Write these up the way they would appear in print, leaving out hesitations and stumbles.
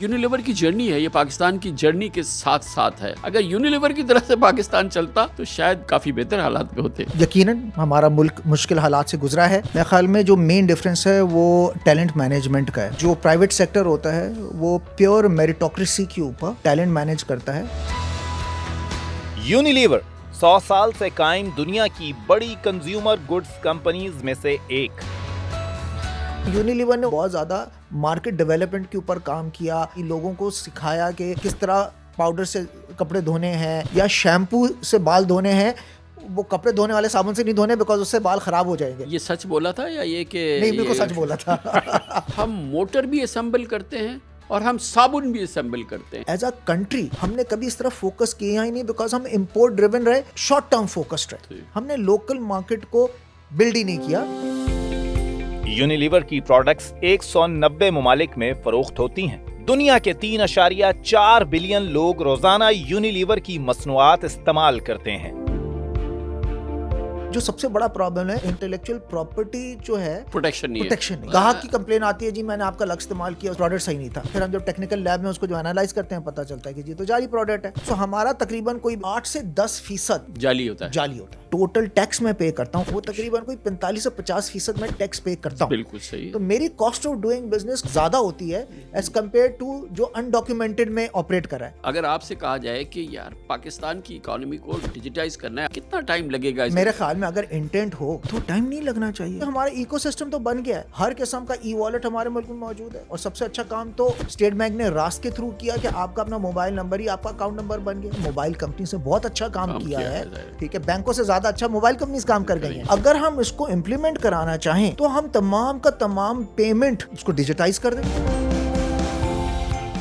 Unilever की journey है, ये पाकिस्तान की जर्नी के साथ साथ है। अगर यूनिलीवर की तरह से पाकिस्तान चलता तो शायद काफी बेहतर हालात में होते। यकीनन हमारा मुल्क मुश्किल हालात से गुजरा है। मेरे ख्याल में जो मेन डिफरेंस है वो टैलेंट मैनेजमेंट का है। जो प्राइवेट सेक्टर होता है वो प्योर मेरिटोक्रेसी के ऊपर टैलेंट मैनेज करता है। यूनिलीवर 100 साल से कायम दुनिया की बड़ी कंज्यूमर गुड्स कंपनीज में से एक। यूनिलीवर ने बहुत ज़्यादा मार्केट डेवलपमेंट के ऊपर काम किया, लोगों को सिखाया कि किस तरह पाउडर से कपड़े धोने हैं या शैम्पू से बाल धोने हैं। वो कपड़े धोने वाले साबुन से नहीं धोने बिकॉज उससे बाल खराब हो जाएंगे। ये सच बोला था या ये कि नहीं, बिल्कुल सच बोला था। हम मोटर भी असेंबल करते हैं और हम साबुन भी असेंबल करते हैं। एज अ कंट्री हमने कभी इस तरह फोकस किया ही नहीं बिकॉज हम इम्पोर्ट ड्रिवन रहे, शॉर्ट टर्म फोकस्ड रहे। हमने लोकल मार्केट को बिल्ड ही नहीं किया। यूनिलीवर की प्रोडक्ट्स 190 ममालिक में फरोख्त होती हैं। दुनिया के 3.4 बिलियन लोग रोजाना यूनिलीवर की मसनूआत इस्तेमाल करते हैं। जो सबसे बड़ा प्रॉब्लम है इंटेलेक्चुअल प्रॉपर्टी जो है प्रोटेक्शन नहीं है। ग्राहक की कंप्लेन आती है जी मैंने आपका लक्ष्य इस्तेमाल किया, प्रोडक्ट सही नहीं था। फिर हम जब टेक्निकल लैब में उसको जो एनालाइज करते हैं पता चलता है कि जी तो जाली प्रोडक्ट है। सो हमारा तकरीबन कोई 8 से 10% जाली होता है। टोटल टैक्स में पे करता हूँ वो तकरीबन कोई 45 से 50% में टैक्स पे करता हूँ। बिल्कुल सही। तो मेरी कॉस्ट ऑफ डूइंग बिजनेस ज्यादा होती है एज कम्पेयर टू जो अनडॉक्यूमेंटेड में ऑपरेट कर रहा है। अगर आपसे कहा जाए कि यार पाकिस्तान की इकोनॉमी को डिजिटाइज करना है, कितना टाइम लगेगा? मेरे ख्याल में अगर इंटेंट हो तो टाइम नहीं लगना चाहिए। हमारा इकोसिस्टम तो बन गया है, हर किस्म का ई वॉलेट हमारे मुल्क में मौजूद है। और सबसे अच्छा काम तो स्टेट बैंक ने रास के थ्रू किया कि आपका अपना मोबाइल नंबर ही आपका अकाउंट नंबर बन गया। मोबाइल कंपनी से बहुत अच्छा काम किया है, ठीक है। बैंकों से ज्यादा अच्छा मोबाइल कंपनी काम कर गई है। अगर हम इसको इम्प्लीमेंट कराना चाहें तो हम तमाम का तमाम पेमेंट उसको डिजिटाइज कर दें।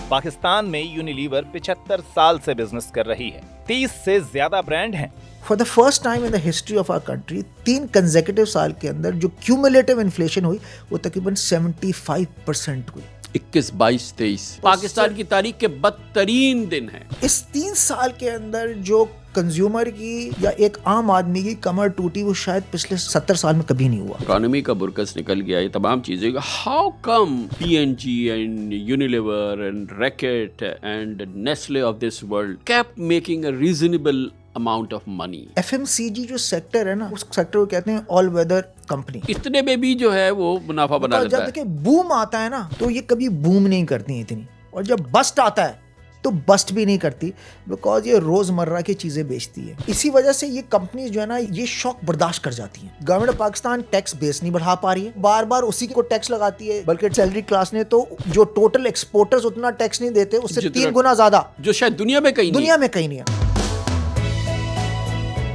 पाकिस्तान में यूनिलीवर 75 साल से बिजनेस कर रही है। 30 से ज्यादा ब्रांड हैं। For the first time in the history of our country 3 consecutive साल के अंदर जो क्यूमुलेटिव इन्फ्लेशन हुई वो तकरीबन 75% हुई। 21, 22, 23 पाकिस्तान की तारीख के बदतरीन दिन है। इस 3 साल के अंदर जो कंज्यूमर की या एक आम आदमी की कमर टूटी वो शायद पिछले 70 साल में कभी नहीं हुआ। इकोनॉमी का बुरकस निकल गया, ये तमाम चीजें। How come P&G and Unilever and racket and Nestle of this world kept making a reasonable amount of money? FMCG जो सेक्टर है ना, उस सेक्टर को कहते हैं ऑल वेदर कंपनी। इतने में भी जो है वो मुनाफा बना लेता है। जब देखिए बूम आता है ना तो ये कभी बूम नहीं करती इतनी, और जब बस्ट आता है तो बस्ट भी नहीं करती बिकॉज ये रोजमर्रा की चीजें बेचती है। इसी वजह से ये कंपनीज जो है ना ये शॉक बर्दाश्त कर जाती हैं। Government of Pakistan tax base नहीं बढ़ा पा रही है, बार बार उसी को टैक्स लगाती है। बल्कि सैलरी क्लास ने तो जो टोटल एक्सपोर्टर्स उतना टैक्स नहीं देते, उससे 3 गुना ज्यादा, जो शायद दुनिया में कहीं नहीं है।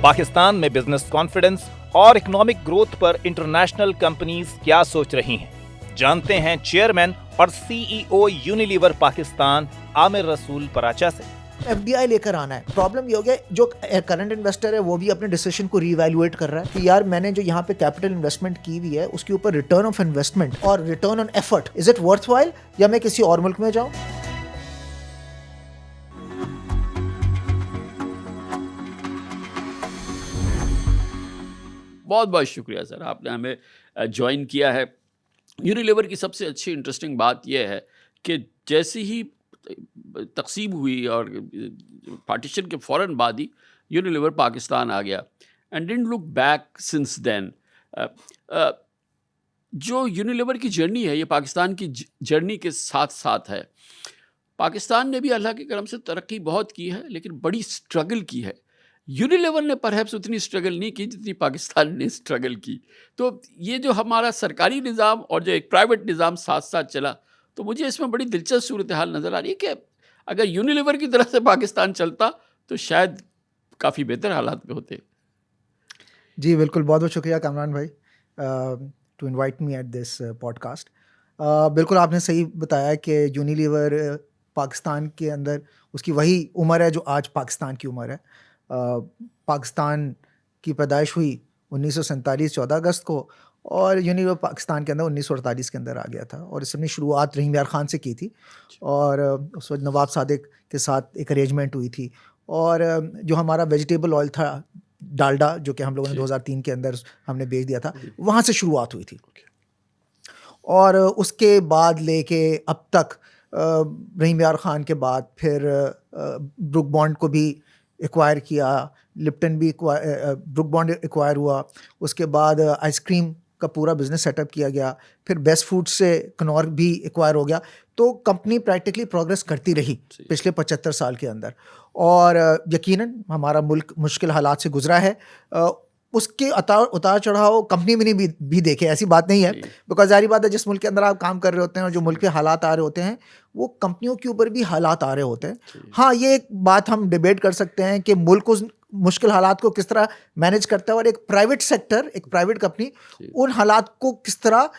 पाकिस्तान में बिजनेस कॉन्फिडेंस और इकोनॉमिक ग्रोथ पर इंटरनेशनल कंपनीज क्या सोच रही हैं, जानते हैं चेयरमैन और CEO यूनिलीवर पाकिस्तान आमिर रसूल पराचा से। FDI लेकर आना है। प्रॉब्लम ये हो गया जो करंट इन्वेस्टर है वो भी अपने डिसीजन को रीवैल्यूएट कर रहा है कि यार मैंने जो यहाँ पे कैपिटल इन्वेस्टमेंट की हुई है उसके ऊपर रिटर्न ऑफ इन्वेस्टमेंट और return on effort, is it worthwhile या मैं किसी और मुल्क में जाऊं। बहुत बहुत शुक्रिया सर, आपने हमें ज्वाइन किया है। यूनिलीवर की सबसे अच्छी इंटरेस्टिंग बात यह है कि जैसे ही तकसीम हुई और पार्टीशन के फ़ौरन बाद ही यूनिलीवर पाकिस्तान आ गया and didn't look back since then. जो यूनिलीवर की जर्नी है ये पाकिस्तान की जर्नी के साथ साथ है। पाकिस्तान ने भी अल्लाह के करम से तरक्की बहुत की है लेकिन बड़ी स्ट्रगल की है। यूनिलीवर ने परहैप्स उतनी स्ट्रगल नहीं की जितनी पाकिस्तान ने स्ट्रगल की। तो ये जो हमारा सरकारी निज़ाम और जो एक प्राइवेट निज़ाम साथ साथ चला, तो मुझे इसमें बड़ी दिलचस्प सूरत हाल नज़र आ रही है कि अगर यूनिलीवर की तरह से पाकिस्तान चलता तो शायद काफ़ी बेहतर हालात में होते। जी बिल्कुल, बहुत बहुत शुक्रिया कामरान भाई to invite me at this podcast. बिल्कुल आपने सही बताया कि यूनिलीवर पाकिस्तान के अंदर उसकी वही उम्र है जो आज पाकिस्तान की उम्र है। पाकिस्तान की पैदाइश हुई 1947 14 अगस्त को और यूनिलीवर पाकिस्तान के अंदर 1948 के अंदर आ गया था। और इसने शुरुआत रहीम यार खान से की थी और उस वक्त नवाब सादिक के साथ एक अरेंजमेंट हुई थी। और जो हमारा वेजिटेबल ऑयल था डालडा, जो कि हम लोगों ने 2003 के अंदर हमने बेच दिया था, वहाँ से शुरुआत हुई थी। और उसके बाद लेके अब तक रहीम यार खान के बाद फिर ब्रुक बॉन्ड को भी एक्वायर किया, लिप्टन भी ब्रुक बॉन्ड एक्वायर हुआ, उसके बाद आइसक्रीम का पूरा बिजनेस सेटअप किया गया, फिर बेस्ट फूड से कनौर भी एक्वायर हो गया। तो कंपनी प्रैक्टिकली प्रोग्रेस करती रही पिछले 75 साल के अंदर, और यकीनन हमारा मुल्क मुश्किल हालात से गुजरा है। उसके उतार चढ़ाव कंपनी में नहीं भी देखे, ऐसी बात नहीं है, बिकॉज जारी बात है जिस मुल्क के अंदर आप काम कर रहे होते हैं और जो मुल्क के हालात आ रहे होते हैं वो कंपनियों के ऊपर भी हालात आ रहे होते हैं। हाँ, ये एक बात हम डिबेट कर सकते हैं कि मुल्क उस मुश्किल हालात को किस तरह मैनेज करता है, और एक प्राइवेट सेक्टर, एक प्राइवेट कंपनी उन हालात को किस तरह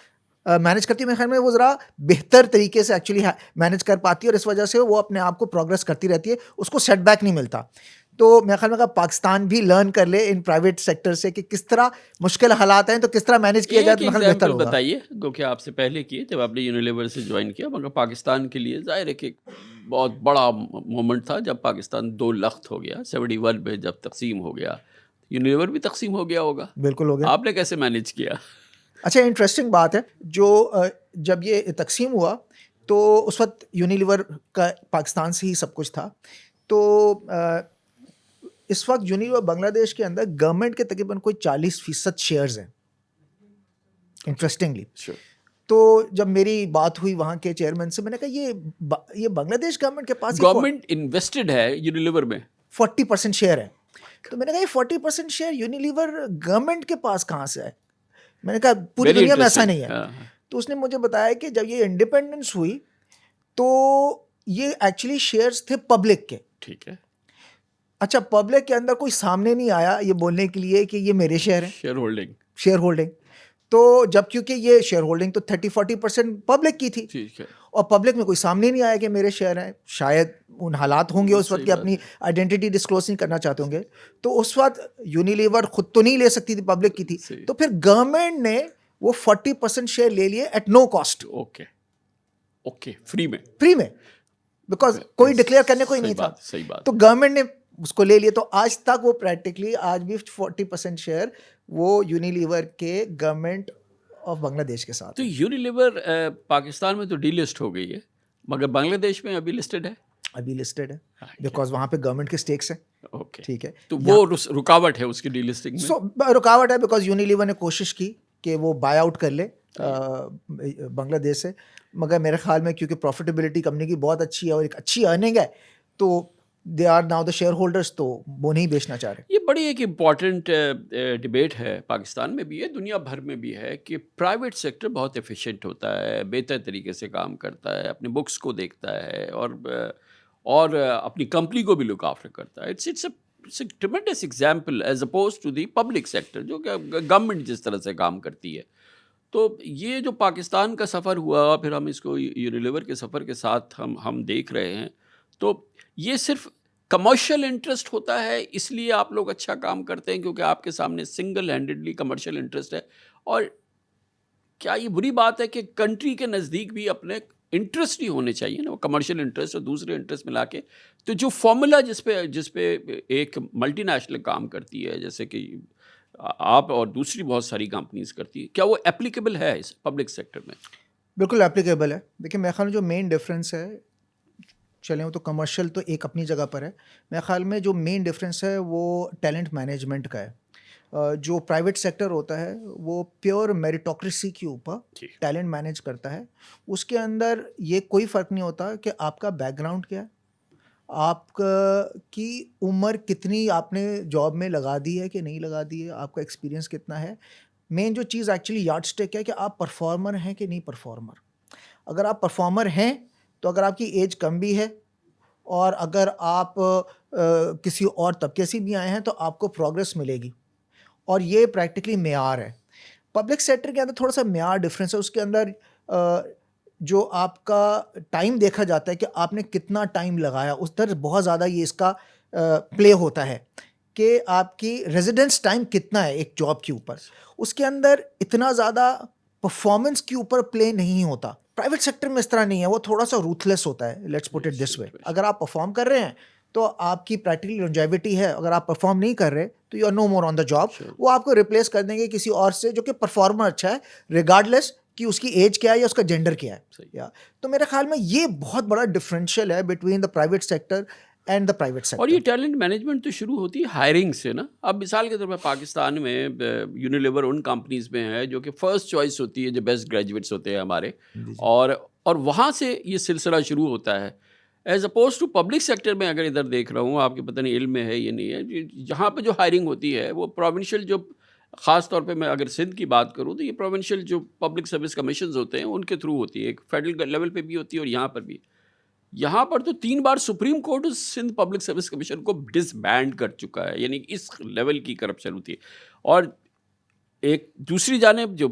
मैनेज करती है। मेरे ख्याल में वो ज़रा बेहतर तरीके से एक्चुअली मैनेज कर पाती है, और इस वजह से वो अपने आप को प्रोग्रेस करती रहती है, उसको सेटबैक नहीं मिलता। तो मेरे ख्याल में पाकिस्तान भी लर्न कर ले इन प्राइवेट सेक्टर से कि किस तरह मुश्किल हालात हैं तो किस तरह मैनेज किया जाए, तो बेहतर होगा। बताइए, क्योंकि आपसे पहले किए जब आपने यूनिलीवर से ज्वाइन किया, मगर पाकिस्तान के लिए जाहिर है कि बहुत बड़ा मोमेंट था जब पाकिस्तान 2 लख्त हो गया। 71 में जब तकसीम हो गया, यूनिलीवर भी तकसीम हो गया होगा। बिल्कुल हो गया। आपने कैसे मैनेज किया? अच्छा, इंटरेस्टिंग बात है, जो जब ये तकसीम हुआ तो उस वक्त यूनिलीवर का पाकिस्तान से ही सब कुछ था। तो इस वक्त यूनिलीवर बांग्लादेश के अंदर गवर्नमेंट के तकरीबन कोई 40% शेयर्स हैं, इंटरेस्टिंगली। तो जब मेरी बात हुई वहाँ के चेयरमैन से, मैंने कहा ये बांग्लादेश गवर्नमेंट के पास गवर्नमेंट इन्वेस्टेड है यूनिलीवर में, 40% शेयर है। तो मैंने कहा ये 40% शेयर यूनिलीवर गवर्नमेंट के पास कहाँ से है? मैंने कहा पूरी दुनिया में ऐसा नहीं है। तो उसने मुझे बताया कि जब ये इंडिपेंडेंस हुई तो ये एक्चुअली शेयर्स थे पब्लिक के। ठीक है। अच्छा, पब्लिक के अंदर कोई सामने नहीं आया ये बोलने के लिए कि ये मेरे शेयर हैं, शेयर होल्डिंग। तो जब क्योंकि ये शेयर होल्डिंग तो 30-40% पब्लिक की थी, ठीक है, और पब्लिक में कोई सामने नहीं आया कि मेरे शेयर हैं। शायद उन हालात होंगे उस वक्त कि अपनी आइडेंटिटी डिस्क्लोज नहीं करना चाहते होंगे, तो उस वक्त यूनिलीवर खुद तो नहीं ले सकती थी, पब्लिक की थी। तो फिर गवर्नमेंट ने वो 40% शेयर ले लिए at no cost. Okay, free में, बिकॉज कोई डिक्लेयर करने को ही नहीं था। सही बात। तो गवर्नमेंट ने उसको ले लिए। तो आज तक वो प्रैक्टिकली आज भी 40% शेयर वो यूनिलीवर के गवर्नमेंट ऑफ बांग्लादेश के साथ। तो यूनिलीवर पाकिस्तान में तो डीलिस्ट हो गई है, मगर बांग्लादेश में अभी लिस्टेड है। अभी लिस्टेड है बिकॉज वहाँ पे गवर्नमेंट के स्टेक्स हैं। ओके, ठीक है। तो वो रुकावट है उसकी डीलिस्टिंग में। रुकावट है बिकॉज यूनिलीवर ने कोशिश की कि वो बाय आउट कर ले बांग्लादेश से, मगर मेरे ख्याल में क्योंकि प्रॉफिटेबिलिटी कंपनी की बहुत अच्छी है और एक अच्छी अर्निंग है, तो they are now the shareholders, तो वो नहीं बेचना चाह रहे। ये बड़ी एक इम्पॉर्टेंट डिबेट है, पाकिस्तान में भी है, दुनिया भर में भी है, कि प्राइवेट सेक्टर बहुत एफिशिएंट होता है, बेहतर तरीके से काम करता है, अपने बुक्स को देखता है और अपनी कंपनी को भी लुक आफ्टर करता है। It's a tremendous example as opposed to the public sector, जो कि गवर्नमेंट जिस तरह से काम करती है। तो ये जो पाकिस्तान का सफ़र हुआ, फिर हम इसको यूनिलीवर के सफ़र के साथ हम देख रहे हैं, तो ये सिर्फ कमर्शियल इंटरेस्ट होता है, इसलिए आप लोग अच्छा काम करते हैं क्योंकि आपके सामने सिंगल हैंडेडली कमर्शियल इंटरेस्ट है? और क्या ये बुरी बात है कि कंट्री के नज़दीक भी अपने इंटरेस्ट ही होने चाहिए ना, वो कमर्शियल इंटरेस्ट और दूसरे इंटरेस्ट मिला के? तो जो फॉर्मूला जिस पे एक मल्टीनेशनल काम करती है, जैसे कि आप और दूसरी बहुत सारी कंपनीज करती है, क्या वो एप्लीकेबल है इस पब्लिक सेक्टर में? बिल्कुल एप्लीकेबल है। देखिए, मेरे ख्याल में जो मेन डिफरेंस है, चलें वो तो कमर्शियल तो एक अपनी जगह पर है, मेरे ख्याल में जो मेन डिफरेंस है वो टैलेंट मैनेजमेंट का है। जो प्राइवेट सेक्टर होता है वो प्योर मेरिटोक्रेसी के ऊपर टैलेंट मैनेज करता है। उसके अंदर ये कोई फ़र्क नहीं होता कि आपका बैकग्राउंड क्या है, आपकी उम्र कितनी आपने जॉब में लगा दी है कि नहीं लगा दी है, आपका एक्सपीरियंस कितना है। मेन जो चीज़ एक्चुअली यार्ड स्टिक है कि आप परफॉर्मर हैं कि नहीं परफॉर्मर। अगर आप परफॉर्मर हैं तो अगर आपकी एज कम भी है और अगर आप किसी और तबके से भी आए हैं तो आपको प्रोग्रेस मिलेगी, और ये प्रैक्टिकली मेयार है। पब्लिक सेक्टर के अंदर थोड़ा सा मेयार डिफरेंस है। उसके अंदर जो आपका टाइम देखा जाता है कि आपने कितना टाइम लगाया, उस तरह बहुत ज़्यादा ये इसका प्ले होता है कि आपकी रेजिडेंस टाइम कितना है एक जॉब के ऊपर। उसके अंदर इतना ज़्यादा परफॉर्मेंस के ऊपर प्ले नहीं होता। प्राइवेट सेक्टर में इस तरह नहीं है, वो थोड़ा सा रूथलेस होता है। Let's put it this way, अगर आप परफॉर्म कर रहे हैं तो आपकी प्रैक्टिकली लॉन्जेविटी है, अगर आप परफॉर्म नहीं कर रहे तो you are no more on the job. वो आपको रिप्लेस कर देंगे किसी और से जो कि परफॉर्मर अच्छा है, रिगार्डलेस कि उसकी एज क्या है या उसका जेंडर क्या है। सही। या तो मेरे ख्याल में ये बहुत बड़ा डिफरेंशियल है between the private sector and the private और ये सेक्टर। टैलेंट मैनेजमेंट तो शुरू होती है हायरिंग से ना। अब मिसाल के तौर पर पाकिस्तान में यूनिलीवर उन कंपनीज में है जो कि फर्स्ट चॉइस होती है, जो बेस्ट ग्रेजुएट्स होते हैं हमारे, और वहाँ से ये सिलसिला शुरू होता है। As opposed to public sector में अगर इधर देख रहा हूँ, आपके पता नहीं इल्म में है ये नहीं है, जहाँ पे जो हायरिंग होती है वो प्रोविंशियल, जो ख़ास तौर पे मैं अगर सिंध की बात करूँ तो ये प्रोविंशियल जो पब्लिक सर्विस कमीशंस होते हैं उनके थ्रू होती है। एक फेडरल लेवल पे भी होती है और यहाँ पर भी। यहाँ पर तो 3 बार सुप्रीम कोर्ट उस सिंध पब्लिक सर्विस कमीशन को डिसबैंड कर चुका है, यानी इस लेवल की करप्शन होती है। और एक दूसरी जानिब जो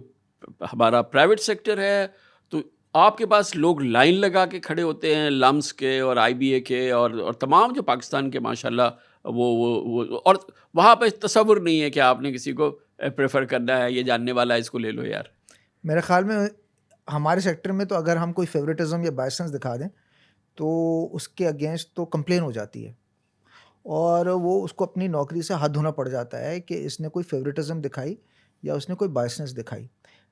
हमारा प्राइवेट सेक्टर है, तो आपके पास लोग लाइन लगा के खड़े होते हैं लम्स के और आईबीए के और तमाम जो पाकिस्तान के माशाल्लाह वो और वहाँ पे तसव्वुर नहीं है कि आपने किसी को प्रेफर करना है, ये जानने वाला है, इसको ले लो यार। मेरे ख्याल में हमारे सेक्टर में तो अगर हम कोई फेवरेटिज्म या बायसेंस दिखा दें तो उसके अगेंस्ट तो कंप्लेन हो जाती है और वो उसको अपनी नौकरी से हाथ धोना पड़ जाता है कि इसने कोई फेवरेटिज्म दिखाई या उसने कोई बायसेंस दिखाई।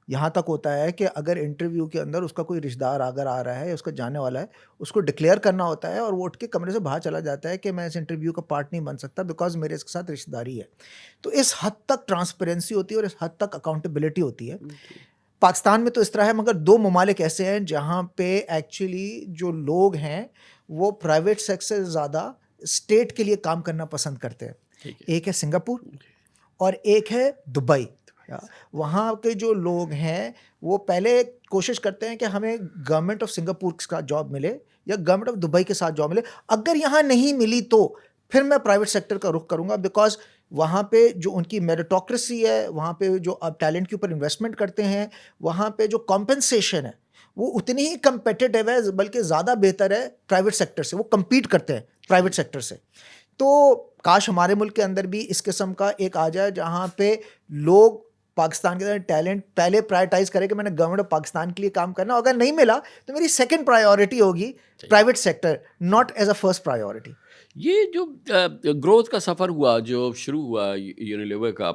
यहाँ तक होता है कि अगर इंटरव्यू के अंदर उसका कोई रिश्तेदार अगर आ रहा है या उसका जाने वाला है, उसको डिक्लेयर करना होता है और वो उठ के कमरे से बाहर चला जाता है कि मैं इस इंटरव्यू का पार्ट नहीं बन सकता बिकॉज मेरे इसके साथ रिश्तेदारी है। तो इस हद तक ट्रांसपेरेंसी होती है और इस हद तक अकाउंटेबिलिटी होती है। पाकिस्तान में तो इस तरह है, मगर 2 ममालिक ऐसे हैं जहाँ पे एक्चुअली जो लोग हैं वो प्राइवेट सेक्टर से ज़्यादा स्टेट के लिए काम करना पसंद करते हैं। एक है सिंगापुर और एक है दुबई। वहाँ के जो लोग हैं वो पहले कोशिश करते हैं कि हमें गवर्नमेंट ऑफ सिंगापुर का जॉब मिले या गवर्नमेंट ऑफ दुबई के साथ जॉब मिले। अगर यहाँ नहीं मिली तो फिर मैं प्राइवेट सेक्टर का रुख करूँगा, बिकॉज वहाँ पे जो उनकी मेरिटोक्रेसी है, वहाँ पे जो अब टैलेंट के ऊपर इन्वेस्टमेंट करते हैं, वहाँ पे जो कॉम्पेंसेशन है वो उतनी ही कम्पिटिटिव है, बल्कि ज़्यादा बेहतर है प्राइवेट सेक्टर से। वो कम्पीट करते हैं प्राइवेट सेक्टर से। तो काश हमारे मुल्क के अंदर भी इस किस्म का एक आ जाए जहाँ पे लोग पाकिस्तान के अंदर टैलेंट पहले प्रायोरिटाइज करें कि मैंने गवर्नमेंट ऑफ पाकिस्तान के लिए काम करना। अगर नहीं मिला तो मेरी सेकंड प्रायोरिटी होगी private sector, not as a first priority. ये जो ग्रोथ का सफ़र हुआ, जो शुरू हुआ यूनिलीवर का,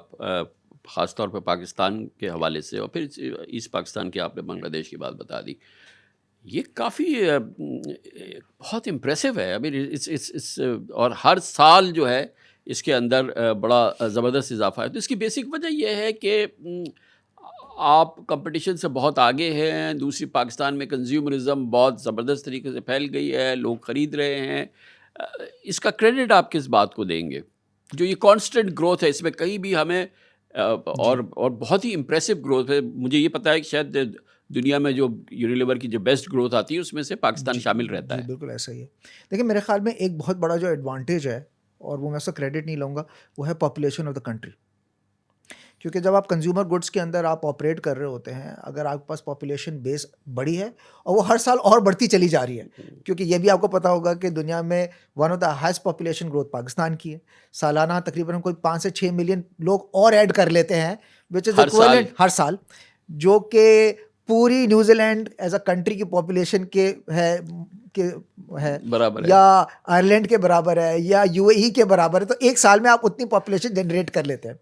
ख़ास तौर पे पाकिस्तान के हवाले से, और फिर ईस्ट पाकिस्तान की आपने बांग्लादेश की बात बता दी, ये काफ़ी बहुत इम्प्रेसिव है। अभी इस और हर साल जो है इसके अंदर बड़ा ज़बरदस्त इजाफा है। तो इसकी बेसिक वजह यह है कि आप कंपटीशन से बहुत आगे हैं। दूसरी, पाकिस्तान में कंज्यूमरिज्म बहुत ज़बरदस्त तरीके से फैल गई है, लोग ख़रीद रहे हैं। इसका क्रेडिट आप किस बात को देंगे, जो ये कांस्टेंट ग्रोथ है इसमें कहीं भी हमें और बहुत ही इम्प्रेसिव ग्रोथ है। मुझे ये पता है कि शायद दुनिया में जो यूनिलीवर की जो बेस्ट ग्रोथ आती है उसमें से पाकिस्तान शामिल रहता है। बिल्कुल ऐसा ही है। देखिए मेरे ख्याल में एक बहुत बड़ा जो एडवांटेज है, और वो मैं उसका क्रेडिट नहीं लूँगा, वो है पॉपुलेशन ऑफ द कंट्री। क्योंकि जब आप कंज्यूमर गुड्स के अंदर आप ऑपरेट कर रहे होते हैं, अगर आपके पास पॉपुलेशन बेस बड़ी है और वो हर साल और बढ़ती चली जा रही है, क्योंकि ये भी आपको पता होगा कि दुनिया में one of the highest population growth Pakistan की है। सालाना तकरीबन कोई 5 से 6 मिलियन लोग और ऐड कर लेते हैं, विच इज़ इक्विवेलेंट हर साल, जो कि पूरी न्यूजीलैंड एज अ कंट्री की पॉपुलेशन के बराबर है, या आयरलैंड के बराबर है, या यूएई के बराबर है। तो एक साल में आप उतनी पॉपुलेशन जनरेट कर लेते हैं।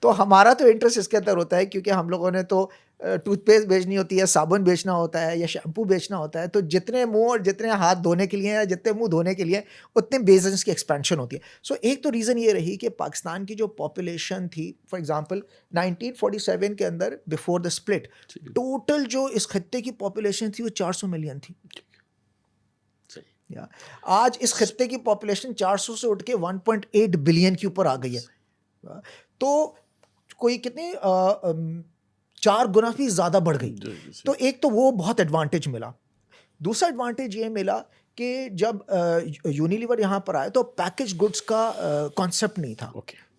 तो हमारा तो इंटरेस्ट इसके अंदर होता है, क्योंकि हम लोगों ने तो टूथपेस्ट बेचनी होती है, साबुन बेचना होता है, या शैम्पू बेचना होता है। तो जितने मुंह और जितने हाथ धोने के लिए या जितने मुंह धोने के लिए, उतने बिजनेस की एक्सपेंशन होती है। सो एक तो रीज़न ये रही कि पाकिस्तान की जो पॉपुलेशन थी, फॉर एग्जांपल 1947 के अंदर बिफोर द स्प्लिट, टोटल जो इस खत्ते की पॉपुलेशन थी वो 400 मिलियन थी। आज इस खत्ते की पॉपुलेशन 400 से उठ के 1.8 बिलियन के ऊपर आ गई है। तो कोई कितनी 4 गुना भी ज़्यादा बढ़ गई। तो एक तो वो बहुत एडवांटेज मिला। दूसरा एडवांटेज ये मिला कि जब यूनिलीवर यहाँ पर आया तो पैकेज गुड्स का कॉन्सेप्ट नहीं था।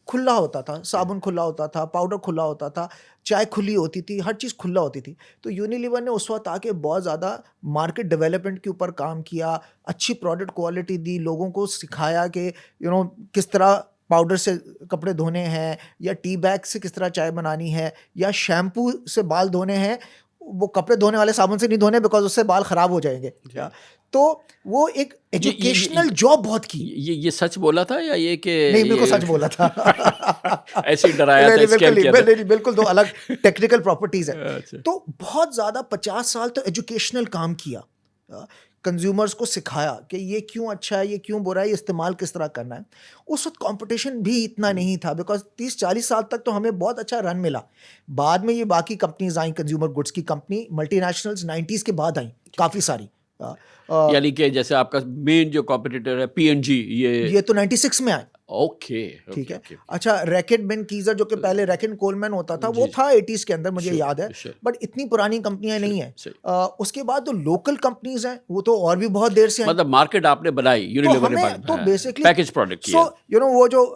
खुला होता था, साबुन खुला होता था, पाउडर खुला होता था, चाय खुली होती थी, हर चीज़ खुला होती थी। तो यूनिलीवर ने उस वक्त आके बहुत ज़्यादा मार्केट डेवलपमेंट के ऊपर काम किया, अच्छी प्रोडक्ट क्वालिटी दी, लोगों को सिखाया कि किस तरह पाउडर से कपड़े धोने हैं, या टी बैग से किस तरह चाय बनानी है, या शैम्पू से बाल धोने हैं। वो कपड़े धोने वाले साबुन से नहीं धोने बिकॉज उससे बाल खराब हो जाएंगे। जी। तो वो एक एजुकेशनल जॉब बहुत की। ये सच बोला था या ये कि नहीं, बिल्कुल सच बोला था। ऐसे ही डराया था, नहीं, स्कैम किया था? नहीं, बिल्कुल, दो अलग टेक्निकल प्रॉपर्टीज है। अच्छा। तो बहुत ज्यादा 50 साल तो एजुकेशनल काम किया, कंज्यूमर्स को सिखाया कि ये क्यों अच्छा है, ये क्यों बुरा है, ये इस्तेमाल किस तरह करना है। उस वक्त कंपटीशन भी इतना नहीं था बिकॉज 30-40 साल तक तो हमें बहुत अच्छा रन मिला। बाद में ये बाकी कंपनीज आई, कंज्यूमर गुड्स की कंपनी मल्टीनेशनल्स 90s के बाद आई काफ़ी सारी। यानी कि जैसे आपका मेन जो कॉम्पिटिटर है P&G, ये तो 96 में आए। ओके, ठीक है। ओके। अच्छा, रैकेट बेनकीजर जो कि पहले रैकेट कोलमैन होता था, वो जी, था 80s के अंदर, मुझे Sure, याद है। sure, बट इतनी पुरानी कंपनियां नहीं है। सही। उसके बाद जो लोकल कंपनीज हैं वो तो और भी बहुत देर से आई। मतलब मार्केट आपने बनाई, यूनिलीवर ने हमें तो बेसिकली पैकेज प्रोडक्ट किया। सो वो जो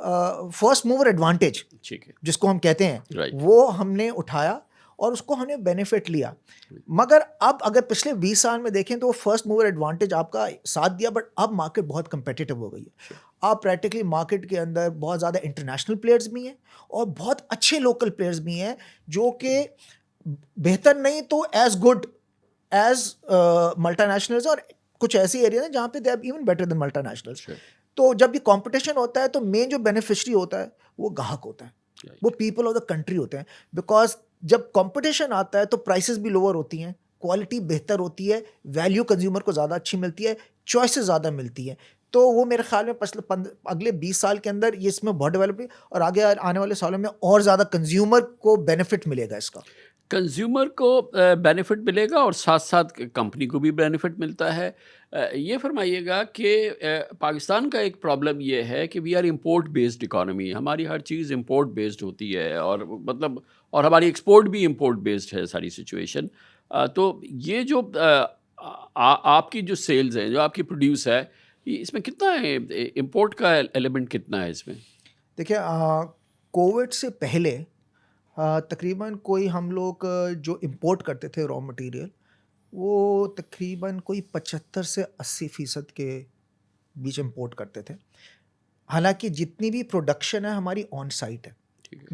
फर्स्ट मूवर एडवांटेज ठीक है। जिसको हम कहते हैं, Right. वो हमने उठाया और उसको हमने बेनिफिट लिया। मगर अब अगर पिछले 20 साल में देखें तो वो फर्स्ट मूवर एडवांटेज आपका साथ दिया, बट अब मार्केट बहुत कंपेटिटिव हो गई है। अब प्रैक्टिकली मार्केट के अंदर बहुत ज़्यादा इंटरनेशनल प्लेयर्स भी हैं और बहुत अच्छे लोकल प्लेयर्स भी हैं जो कि बेहतर नहीं तो एज गुड एज मल्टीनेशनल्स, और कुछ ऐसी एरिया हैं जहाँ पे they are even better than multinationals. तो जब ये कंपटीशन होता है तो मेन जो बेनिफिशियरी होता है वो ग्राहक होता है, वो पीपल ऑफ द कंट्री होते हैं। बिकॉज जब कंपटीशन आता है तो प्राइसेस भी लोअर होती हैं, क्वालिटी बेहतर होती है, वैल्यू कंज्यूमर को ज़्यादा अच्छी मिलती है, चॉइसेस ज़्यादा मिलती हैं। तो वो मेरे ख्याल में अगले 20 साल के अंदर ये इसमें बहुत डेवलप है और आगे आने वाले सालों में और ज़्यादा कंज्यूमर को बेनिफिट मिलेगा इसका। कंज्यूमर को बेनिफिट मिलेगा और साथ साथ कंपनी को भी बेनिफिट मिलता है। ये फरमाइएगा कि पाकिस्तान का एक प्रॉब्लम ये है कि we are import based economy, हमारी हर चीज़ इंपोर्ट बेस्ड होती है और मतलब और हमारी एक्सपोर्ट भी इंपोर्ट बेस्ड है सारी सिचुएशन। तो ये जो आपकी जो सेल्स है, जो आपकी प्रोड्यूस है, इसमें कितना है इंपोर्ट का एलिमेंट, कितना है इसमें? देखिए, कोविड से पहले तकरीबन कोई हम लोग जो इंपोर्ट करते थे रॉ मटेरियल, वो तकरीबन कोई 75 से 80% के बीच इंपोर्ट करते थे। हालांकि जितनी भी प्रोडक्शन है हमारी ऑन साइट है,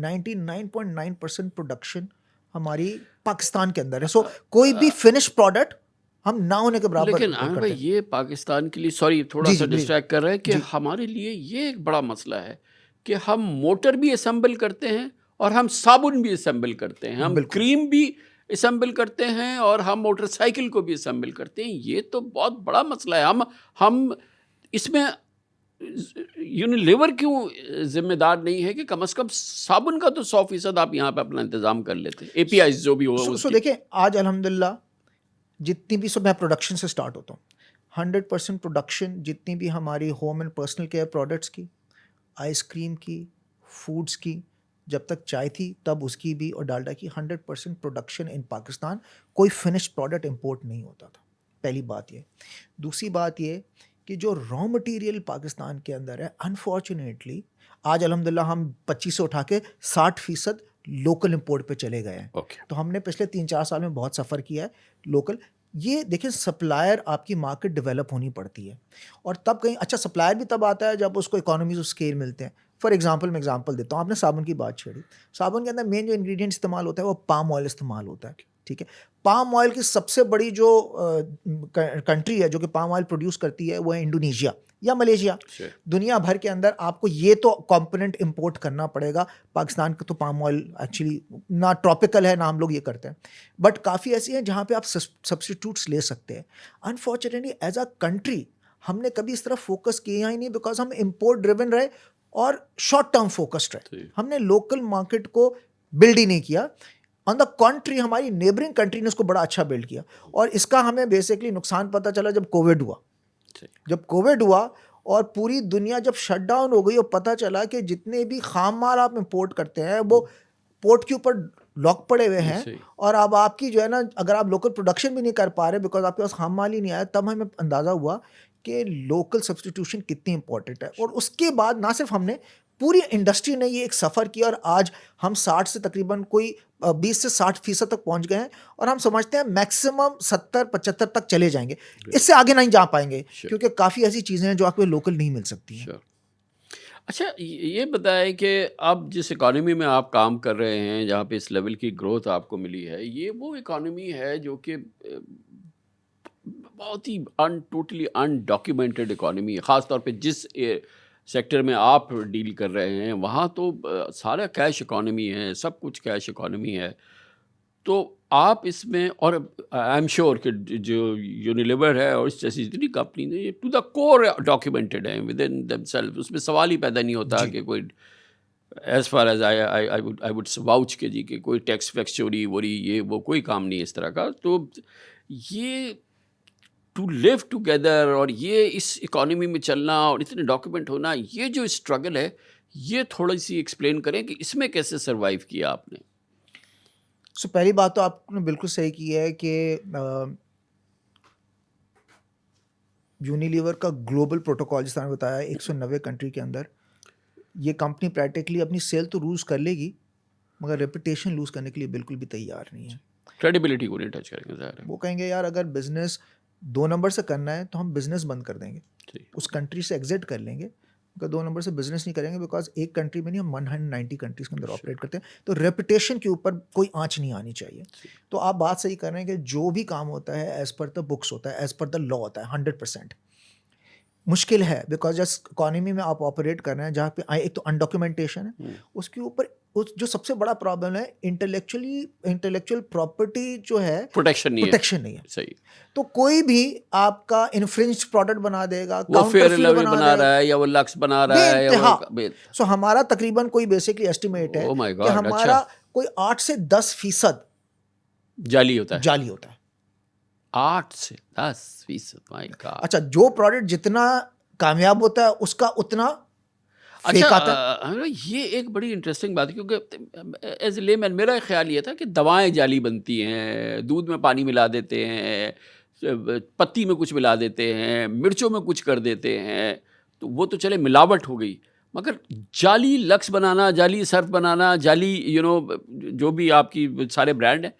99.9% प्रोडक्शन हमारी पाकिस्तान के अंदर है। सो कोई भी फिनिश प्रोडक्ट हम ना होने के बराबर लेकिन import आमिर करते भाई, हैं। ये पाकिस्तान के लिए, सॉरी थोड़ा जी, सा जी, जी। डिस्ट्रैक्ट कर रहे हैं, कि जी। हमारे लिए ये एक बड़ा मसला है कि हम मोटर भी असेंबल करते हैं और हम साबुन भी असेंबल करते हैं, हम बिल्कुल। क्रीम भी असेंबल करते हैं और हम मोटरसाइकिल को भी असेंबल करते हैं। ये तो बहुत बड़ा मसला है। हम इसमें यूनिलीवर क्यों जिम्मेदार नहीं है कि कम से कम साबुन का तो 100% आप यहाँ पे अपना इंतजाम कर लेते हैं, APIs जो भी हो सो उसकी। देखिए, आज अल्हम्दुलिल्लाह जितनी भी, मैं प्रोडक्शन से स्टार्ट होता हूँ, 100% प्रोडक्शन जितनी भी हमारी home and personal care products की, आइसक्रीम की, फूड्स की, जब तक चाय थी तब उसकी भी, और डालडा की, 100% प्रोडक्शन इन पाकिस्तान। कोई फिनिश प्रोडक्ट इंपोर्ट नहीं होता था, पहली बात ये। दूसरी बात ये कि जो रॉ मटेरियल पाकिस्तान के अंदर है, अनफॉर्चुनेटली आज अल्हम्दुलिल्लाह हम 25 से उठा के 60% लोकल इंपोर्ट पे चले गए हैं। ओके। तो हमने पिछले 3-4 साल में बहुत सफ़र किया है लोकल। ये देखिए, सप्लायर आपकी मार्केट डेवलप होनी पड़ती है, और तब कहीं अच्छा सप्लायर भी तब आता है जब उसको इकोनॉमीज ऑफ स्केल मिलते हैं। फॉर एग्जांपल, मैं एग्जांपल देता हूँ, आपने साबुन की बात छेड़ी। साबुन के अंदर मेन जो इंग्रेडिएंट इस्तेमाल होता है वो पाम ऑयल इस्तेमाल होता है। ठीक है, पाम ऑयल की सबसे बड़ी जो कंट्री है जो कि पाम ऑयल प्रोड्यूस करती है वो है इंडोनेशिया या मलेशिया। दुनिया भर के अंदर आपको ये तो कंपोनेंट इंपोर्ट करना पड़ेगा। पाकिस्तान का तो पाम ऑयल एक्चुअली ना ट्रॉपिकल है ना हम लोग ये करते हैं, बट काफ़ी ऐसी हैं जहाँ पे आप सब्स्टिट्यूट्स ले सकते हैं। अनफॉर्चुनेटली एज अ कंट्री हमने कभी इस तरफ फोकस किया ही नहीं, बिकॉज हम इंपोर्ट ड्रिवन रहे और शॉर्ट टर्म फोकस्ड रहे। हमने लोकल मार्केट को बिल्ड ही नहीं किया। ऑन द कॉन्ट्री हमारी नेबरिंग कंट्री ने उसको बड़ा अच्छा बिल्ड किया, और इसका हमें बेसिकली नुकसान पता चला जब कोविड हुआ। जब कोविड हुआ और पूरी दुनिया जब शट डाउन हो गई और पता चला कि जितने भी खाम माल आप इंपोर्ट करते हैं वो पोर्ट के ऊपर लॉक पड़े हुए हैं, और अब आपकी जो है ना, अगर आप लोकल प्रोडक्शन भी नहीं कर पा रहे बिकॉज आपके पास खाम माल ही नहीं आया, तब हमें अंदाज़ा हुआ कि लोकल सब्स्टिट्यूशन कितनी इंपॉर्टेंट है। और उसके बाद ना सिर्फ हमने, पूरी इंडस्ट्री ने ये एक सफ़र किया, और आज हम 60 से तकरीबन कोई 20 से 60% तक पहुंच गए हैं, और हम समझते हैं मैक्सिमम 70-75 तक चले जाएंगे। इससे आगे नहीं जा पाएंगे क्योंकि काफ़ी ऐसी चीज़ें हैं जो आपको लोकल नहीं मिल सकती हैं। अच्छा, ये बताएं कि अब जिस इकॉनमी में आप काम कर रहे हैं, जहाँ पे इस लेवल की ग्रोथ आपको मिली है, ये वो इकॉनमी है जो कि बहुत ही टोटली अनडॉक्यूमेंटेड इकॉनमी है। ख़ास तौर पे जिस सेक्टर में आप डील कर रहे हैं, वहाँ तो सारा कैश इकॉनमी है, सब कुछ कैश इकॉनमी है। तो आप इसमें, और आई एम श्योर कि जो यूनिलीवर है और इस जैसी जितनी कंपनी है, ये टू द कोर डॉक्यूमेंटेड है विद इन देमसेल्फ। उसमें सवाल ही पैदा नहीं होता जी कि कोई, as far as I would vouch के जी कि कोई टैक्स फैक्स चोरी वोरी ये वो कोई काम नहीं है इस तरह का। तो ये टू लिव टुगेदर और ये इस इकॉनमी में चलना और इतने डॉक्यूमेंट होना, ये जो स्ट्रगल है, ये थोड़ी सी एक्सप्लेन करें कि इसमें कैसे सरवाइव किया आपने। सो पहली बात तो आपने बिल्कुल सही की है कि यूनिलीवर का ग्लोबल प्रोटोकॉल जिस तरह बताया 190 कंट्री के अंदर, ये कंपनी प्रैक्टिकली अपनी सेल तो लूज़ कर लेगी मगर रेपुटेशन लूज़ करने के लिए बिल्कुल भी तैयार नहीं है। क्रेडिबिलिटी को नहीं टच करेंगे, ज़ाहिर है। वो कहेंगे यार अगर बिजनेस 2 नंबर से करना है तो हम बिजनेस बंद कर देंगे, जी। उस कंट्री से एग्जिट कर लेंगे, अगर 2 नंबर से बिजनेस नहीं करेंगे बिकॉज एक कंट्री में नहीं, हम 190 कंट्रीज के अंदर ऑपरेट करते हैं, तो रेपुटेशन के ऊपर कोई आंच नहीं आनी चाहिए। तो आप बात सही कर रहे हैं कि जो भी काम होता है एज पर द बुक्स होता है, एज पर द लॉ होता है 100%। मुश्किल है बिकॉज जिस इकॉनमी में आप ऑपरेट कर रहे हैं जहाँ पे एक तो अनडॉक्यूमेंटेशन है, उसके ऊपर उस जो सबसे बड़ा प्रॉब्लम है इंटेलेक्चुअल प्रॉपर्टी जो है, प्रोटेक्शन नहीं है। प्रोटेक्शन नहीं है। सही। तो कोई भी आपका इन्फ्रिंज्ड प्रोडक्ट बना देगा, वो फेयर काउंटरफीट लवली बना बना देगा रहा है या वो लक्स बना रहा है या बेइंतहा। वो सो हमारा तकरीबन कोई बेसिकली एस्टिमेट है ओह माय कि गॉड, हमारा अच्छा, कोई 8 से 10% जाली होता है। जाली होता है। 8 से 10%, माय गॉड। अच्छा, जो प्रोडक्ट जितना कामयाब होता है उसका उतना फेक अच्छा, आता है। ये एक बड़ी इंटरेस्टिंग बात है क्योंकि एज ए लेमैन मेरा ख्याल ये था कि दवाएं जाली बनती हैं, दूध में पानी मिला देते हैं, पत्ती में कुछ मिला देते हैं, मिर्चों में कुछ कर देते हैं, तो वो तो चले मिलावट हो गई, मगर जाली लक्स बनाना, जाली सर्फ बनाना, जाली जो भी आपकी सारे ब्रांड हैं,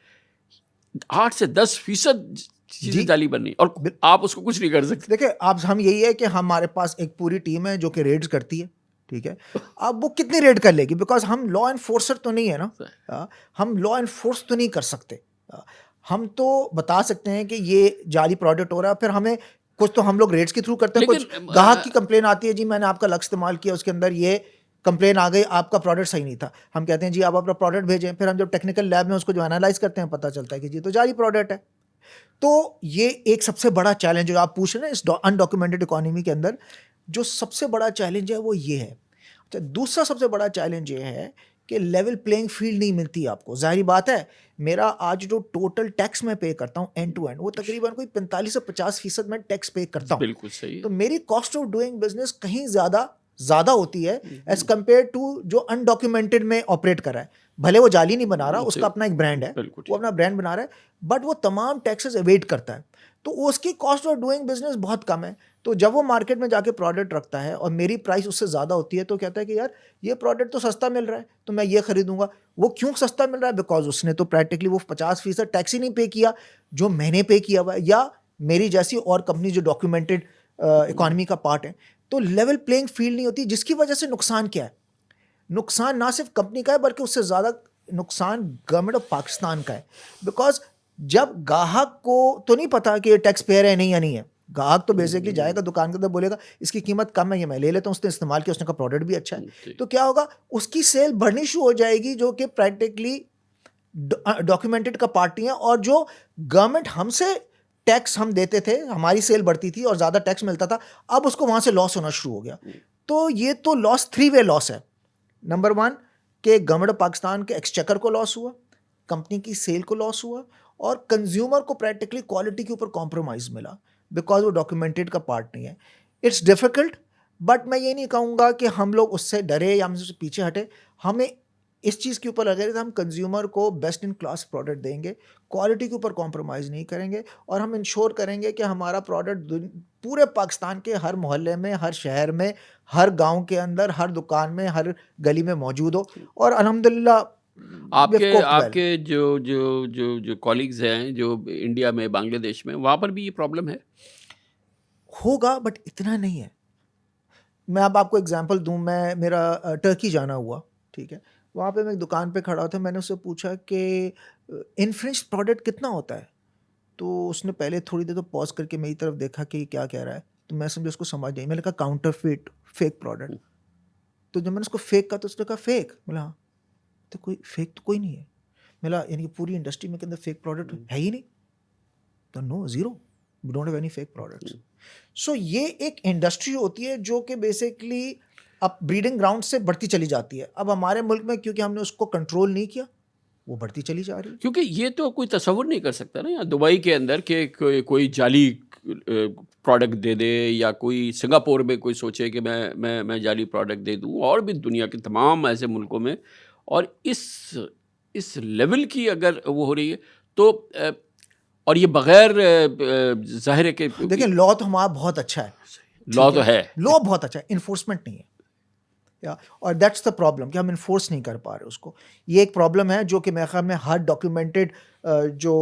8 से 10% चीज़ें जी जाली बननी और आप उसको कुछ नहीं कर सकते। देखिए, आप हम यही है कि हमारे पास एक पूरी टीम है जो कि रेड्स करती है, ठीक है। अब वो कितनी रेड कर लेगी बिकॉज हम लॉ एनफोर्सर तो नहीं है ना, हम लॉ एनफोर्स तो नहीं कर सकते। हम तो बता सकते हैं कि ये जाली प्रोडक्ट हो रहा है, फिर हमें कुछ तो हम लोग रेड्स के थ्रू करते हैं। कुछ लेकिन ग्राहक की कंप्लेन आती है, जी मैंने आपका लक्ष्य इस्तेमाल किया, उसके अंदर ये कंप्लेन आ गई, आपका प्रोडक्ट सही नहीं था। हम कहते हैं जी आप अपना प्रोडक्ट भेजें, फिर हम जब टेक्निकल लैब में उसको जो एनालाइज करते हैं पता चलता है कि जी तो जाली प्रोडक्ट है। तो ये एक सबसे बड़ा चैलेंज जो आप पूछ रहे हैं इस अनडॉक्यूमेंटेड इकोनॉमी के अंदर, जो सबसे बड़ा चैलेंज है वो ये है। अच्छा, दूसरा सबसे बड़ा चैलेंज ये है कि लेवल प्लेइंग फील्ड नहीं मिलती आपको। जाहिर बात है, मेरा आज जो टोटल टैक्स मैं पे करता हूँ एंड टू एंड, वो तकरीबन कोई 45 से 50% मैं टैक्स पे करता हूँ। बिल्कुल सही तो है। मेरी कॉस्ट ऑफ डूइंग बिजनेस कहीं ज़्यादा होती है एज कंपेयर टू जो अनडॉक्यूमेंटेड में ऑपरेट कर रहा है। भले वो जाली नहीं बना रहा, उसका अपना एक ब्रांड है, बिल्कुल वो अपना ब्रांड बना रहा है, बट वो तमाम टैक्सेस एवेड करता है, तो उसकी कॉस्ट ऑफ डूइंग बिजनेस बहुत कम है। तो जब वो मार्केट में जाके प्रोडक्ट रखता है और मेरी प्राइस उससे ज़्यादा होती है, तो कहता है कि यार ये प्रोडक्ट तो सस्ता मिल रहा है तो मैं ये खरीदूंगा। वो क्यों सस्ता मिल रहा है? बिकॉज उसने तो प्रैक्टिकली वो 50% टैक्स ही नहीं पे किया जो मैंने पे किया हुआ है, या मेरी जैसी और कंपनी जो डॉक्यूमेंटेड इकॉनमी का पार्ट है। तो लेवल प्लेइंग फील्ड नहीं होती, जिसकी वजह से नुकसान क्या है? नुकसान ना सिर्फ कंपनी का है बल्कि उससे ज़्यादा नुकसान गवर्नमेंट ऑफ पाकिस्तान का है। बिकॉज जब ग्राहक को तो नहीं पता कि ये टैक्स पेयर है नहीं या नहीं है, ग्राहक तो बेसिकली जाएगा दुकान के अंदर, बोलेगा इसकी कीमत कम है, ये मैं ले लेता हूँ, उसने इस्तेमाल किया, उसने का प्रोडक्ट भी अच्छा है, तो क्या होगा, उसकी सेल बढ़नी शुरू हो जाएगी, जो कि प्रैक्टिकली डॉक्यूमेंटेड का पार्ट नहीं है। और जो गवर्नमेंट हमसे टैक्स हम देते थे, हमारी सेल बढ़ती थी और ज़्यादा टैक्स मिलता था, अब उसको वहाँ से लॉस होना शुरू हो गया। तो ये तो लॉस 3 वे लॉस है। नंबर 1 कि गवर्नमेंट ऑफ पाकिस्तान के एक्सचेकर को लॉस हुआ, कंपनी की सेल को लॉस हुआ, और कंज्यूमर को प्रैक्टिकली क्वालिटी के ऊपर कॉम्प्रोमाइज़ मिला बिकॉज वो डॉक्यूमेंटेड का पार्ट नहीं है। इट्स डिफ़िकल्ट, बट मैं ये नहीं कहूँगा कि हम लोग उससे डरे या हम उससे पीछे हटे। हमें इस चीज़ के ऊपर लगे, हम कंज्यूमर को बेस्ट इन क्लास प्रोडक्ट देंगे, क्वालिटी के ऊपर कॉम्प्रोमाइज़ नहीं करेंगे, और हम इंश्योर करेंगे कि हमारा प्रोडक्ट पूरे पाकिस्तान के हर मोहल्ले में, हर शहर में, हर गांव के अंदर, हर दुकान में, हर गली में मौजूद हो। और अल्हम्दुलिल्लाह आपके जो कॉलीग्स हैं जो इंडिया में, बांग्लादेश में, वहाँ पर भी ये प्रॉब्लम है? होगा, बट इतना नहीं है। मैं अब आपको एग्जांपल दूं, मेरा टर्की जाना हुआ, ठीक है, वहाँ पे मैं एक दुकान पे खड़ा था, मैंने उससे पूछा कि इनफ्रिंज प्रोडक्ट कितना होता है, तो उसने पहले थोड़ी देर तो पॉज करके मेरी तरफ देखा कि ये क्या कह रहा है, तो मैं समझा उसको समझ नहीं, मैंने कहा काउंटरफिट, फेक प्रोडक्ट। तो जब मैंने उसको फेक कहा तो उसने कहा फेक, बोला हाँ, तो कोई फेक तो कोई नहीं है, बोला यानी कि पूरी इंडस्ट्री में के अंदर फेक प्रोडक्ट है ही नहीं, तो no, zero, we don't have any fake products. So ये एक इंडस्ट्री होती है जो कि बेसिकली अब ब्रीडिंग ग्राउंड से बढ़ती चली जाती है। अब हमारे मुल्क में क्योंकि हमने उसको कंट्रोल नहीं किया, वो बढ़ती चली जा रही है। क्योंकि ये तो कोई तसव्वुर नहीं कर सकता ना यहाँ दुबई के अंदर कि कोई जाली प्रोडक्ट दे दे, या कोई सिंगापुर में कोई सोचे कि मैं जाली प्रोडक्ट दे दूँ, और भी दुनिया के तमाम ऐसे मुल्कों में। और इस लेवल की अगर वो हो रही है तो और ये बगैर ज़ाहिर है कि देखिए लॉ तो हमारा बहुत अच्छा है, लॉ तो है, लॉ बहुत अच्छा है, इन्फोर्समेंट नहीं है, या और दैट्स द प्रॉब्लम कि हम इन्फोर्स नहीं कर पा रहे उसको। ये एक प्रॉब्लम है जो कि मेरे ख्याल में हर डॉक्यूमेंटेड जो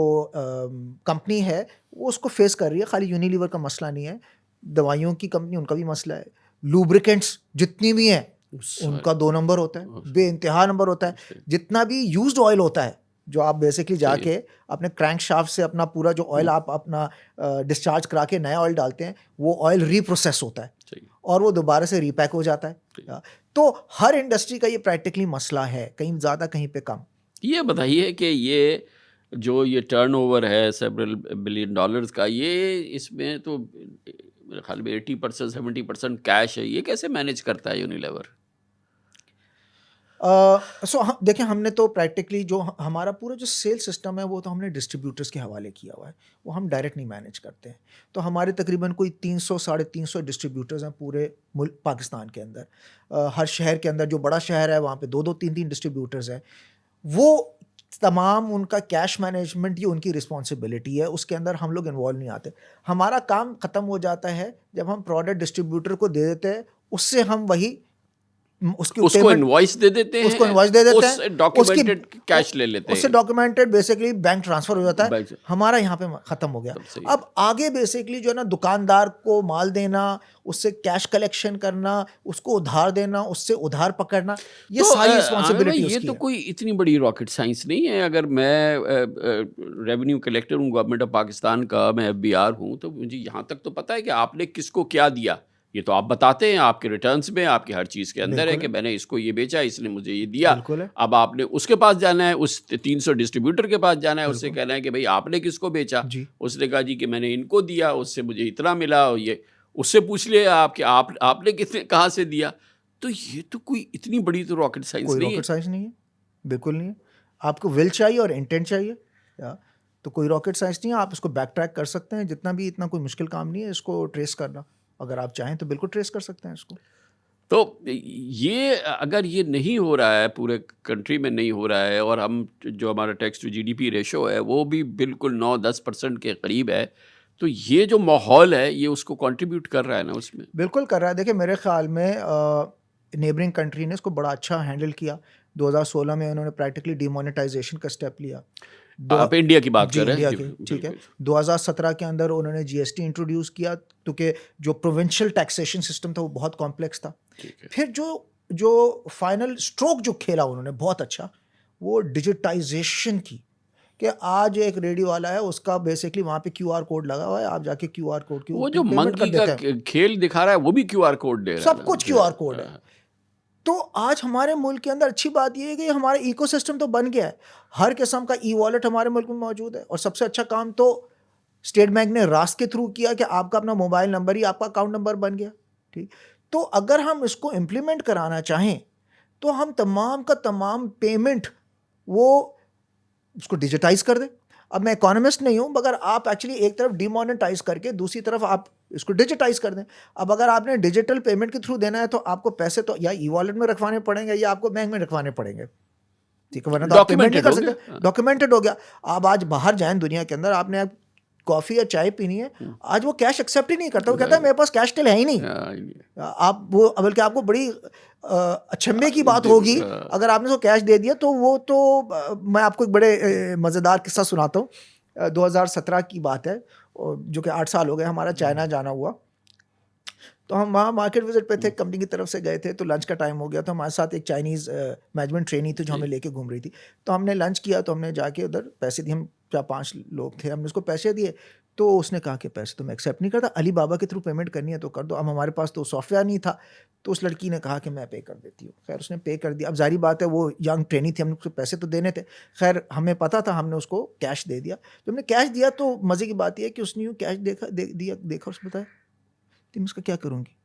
कंपनी है वो उसको फेस कर रही है। खाली यूनिलीवर का मसला नहीं है, दवाइयों की कंपनी उनका भी मसला है, लूब्रिकेंट्स जितनी भी हैं उनका 2 नंबर होता है, बेइंतहा नंबर होता है। जितना भी यूज्ड ऑयल होता है जो आप बेसिकली जाके अपने क्रैंक शाफ्ट से अपना पूरा जो ऑयल आप अपना डिस्चार्ज करा के नया ऑयल डालते हैं, वो ऑयल रीप्रोसेस होता है और वो दोबारा से रीपैक हो जाता है। तो हर इंडस्ट्री का ये प्रैक्टिकली मसला है, कहीं ज़्यादा कहीं पे कम। ये बताइए कि ये टर्नओवर है सेवरल बिलियन डॉलर्स का, ये इसमें तो मेरे ख्याल में 80% 70% कैश है, ये कैसे मैनेज करता है यूनिलीवर? देखिए हमने तो प्रैक्टिकली जो हमारा पूरा जो सेल सिस्टम है वो तो हमने डिस्ट्रीब्यूटर्स के हवाले किया हुआ है, वो हम डायरेक्ट नहीं मैनेज करते हैं। तो हमारे तकरीबन कोई 300 साढ़े 300 डिस्ट्रीब्यूटर्स हैं पूरे मुल्क पाकिस्तान के अंदर। हर शहर के अंदर, जो बड़ा शहर है वहाँ पे 2-2 3-3 डिस्ट्रीब्यूटर्स हैं। वो तमाम उनका कैश मैनेजमेंट ये उनकी रिस्पॉन्सिबिलिटी है, उसके अंदर हम लोग इन्वॉल्व नहीं आते। हमारा काम ख़त्म हो जाता है जब हम प्रोडक्ट डिस्ट्रीब्यूटर को दे देते हैं, उससे हम वही उसको इनवॉइस दे देते हैं, उसको इनवॉइस दे देते हैं, उससे डॉक्यूमेंटेड कैश ले लेते हैं, उससे डॉक्यूमेंटेड बेसिकली बैंक ट्रांसफर हो जाता है, हमारा यहाँ पे खत्म हो गया। अब आगे बेसिकली जो है ना, दुकानदार को माल देना, उससे कैश कलेक्शन करना, उसको उधार देना, उससे उधार पकड़ना, ये तो सारी रिस्पॉन्सिबिलिटी ये तो कोई इतनी बड़ी रॉकेट साइंस नहीं है। अगर मैं रेवेन्यू कलेक्टर हूँ गवर्नमेंट ऑफ पाकिस्तान का, मैं FBR हूँ, तो मुझे यहाँ तक तो पता है कि आपने किसको क्या दिया, ये तो आप बताते हैं आपके रिटर्न्स में, आपकी हर चीज़ के अंदर है कि मैंने इसको ये बेचा, इसने मुझे ये दिया। अब आपने उसके पास जाना है, उस 300 डिस्ट्रीब्यूटर के पास जाना है, उससे कहना है कि भाई आपने किसको बेचा, उसने कहा जी कि मैंने इनको दिया, उससे मुझे इतना मिला, और ये उससे पूछ लिया आपने कितने कहाँ से दिया। तो ये तो कोई इतनी बड़ी तो रॉकेट साइंस नहीं है। रॉकेट साइंस नहीं है, बिल्कुल नहीं है। आपको विल चाहिए और इंटेंट चाहिए, तो कोई रॉकेट साइंस नहीं है। आप इसको बैक ट्रैक कर सकते हैं, जितना भी, इतना कोई मुश्किल काम नहीं है इसको ट्रेस करना। अगर आप चाहें तो बिल्कुल ट्रेस कर सकते हैं इसको। तो ये अगर ये नहीं हो रहा है, पूरे कंट्री में नहीं हो रहा है, और हम जो हमारा टैक्स टू GDP रेशो है वो भी बिल्कुल 9-10% के करीब है, तो ये जो माहौल है ये उसको कंट्रीब्यूट कर रहा है ना उसमें? बिल्कुल कर रहा है। देखिए मेरे ख्याल में नेबरिंग कंट्री ने इसको बड़ा अच्छा हैंडल किया। 2016 में उन्होंने प्रैक्टिकली डिमोनेटाइजेशन का स्टेप लिया। आप इंडिया की बात कर रहे हैं? इंडिया की, ठीक है। 2017 के अंदर उन्होंने GST इंट्रोड्यूस किया, क्योंकि जो प्रोविंशियल टैक्सेशन सिस्टम था वो बहुत कॉम्प्लेक्स था। फिर जो फाइनल स्ट्रोक जो खेला उन्होंने बहुत अच्छा, वो डिजिटाइजेशन की, कि आज एक रेडियो वाला है, उसका बेसिकली वहाँ पे QR कोड लगा हुआ है, आप जाके QR कोड की वो जो मंकी का खेल दिखा रहा है वो भी QR कोड दे रहा है, सब कुछ QR कोड है। तो आज हमारे मुल्क के अंदर अच्छी बात यह है कि हमारा इकोसिस्टम तो बन गया है, हर किस्म का E-वॉलेट हमारे मुल्क में मौजूद है। और सबसे अच्छा काम तो स्टेट बैंक ने रास के थ्रू किया कि आपका अपना मोबाइल नंबर ही आपका अकाउंट नंबर बन गया, ठीक। तो अगर हम इसको इम्प्लीमेंट कराना चाहें तो हम तमाम का तमाम पेमेंट वो उसको डिजिटाइज कर दें। अब मैं इकोनॉमिस्ट नहीं हूँ, मगर आप एक्चुअली एक तरफ डिमोनेटाइज करके दूसरी तरफ आप इसको डिजिटाइज कर दें। अब अगर आपने डिजिटल पेमेंट के थ्रू देना है तो आपको पैसे तो या E-वॉलेट में रखवाने पड़ेंगे या आपको बैंक में रखवाने पड़ेंगे, ठीक है, वरना तो आप पेमेंट नहीं कर सकते। डॉक्यूमेंटेड हो गया। आप आज बाहर जाएं दुनिया के अंदर, आपने कॉफ़ी या चाय पीनी है, आज वो कैश एक्सेप्ट ही नहीं करता, वो कहता है मेरे पास कैश टिल है ही नहीं। आप वो बल्कि आपको बड़ी अचंभे की बात होगी अगर आपने उसको कैश दे दिया तो वो तो मैं आपको एक बड़े मज़ेदार किस्सा सुनाता हूँ। 2017 की बात है, जो कि 8 साल हो गए, हमारा चाइना जाना हुआ। तो हम वहाँ मार्केट विजिट पे थे, कंपनी की तरफ से गए थे, तो लंच का टाइम हो गया, तो हमारे साथ एक चाइनीज़ मैनेजमेंट ट्रेनी थी जो हमें लेके घूम रही थी। तो हमने लंच किया, तो हमने जाके उधर पैसे दिए, हम 4-5 लोग थे, हमने उसको पैसे दिए। तो उसने कहा कि पैसे तो मैं एक्सेप्ट नहीं करता, अली बाबा के थ्रू पेमेंट करनी है तो कर दो। अब हमारे पास तो सॉफ्टवेयर नहीं था, तो उस लड़की ने कहा कि मैं पे कर देती हूँ। खैर उसने पे कर दिया। अब ज़ाहिर बात है वो यंग ट्रेनी थी, हमने उसको पैसे तो देने थे। खैर हमें पता था, हमने उसको कैश दे दिया। जब हमने कैश दिया तो मज़े की बात यह है कि उसने यूँ कैश देखा, उसने बताया तुम इसका क्या करूँगी?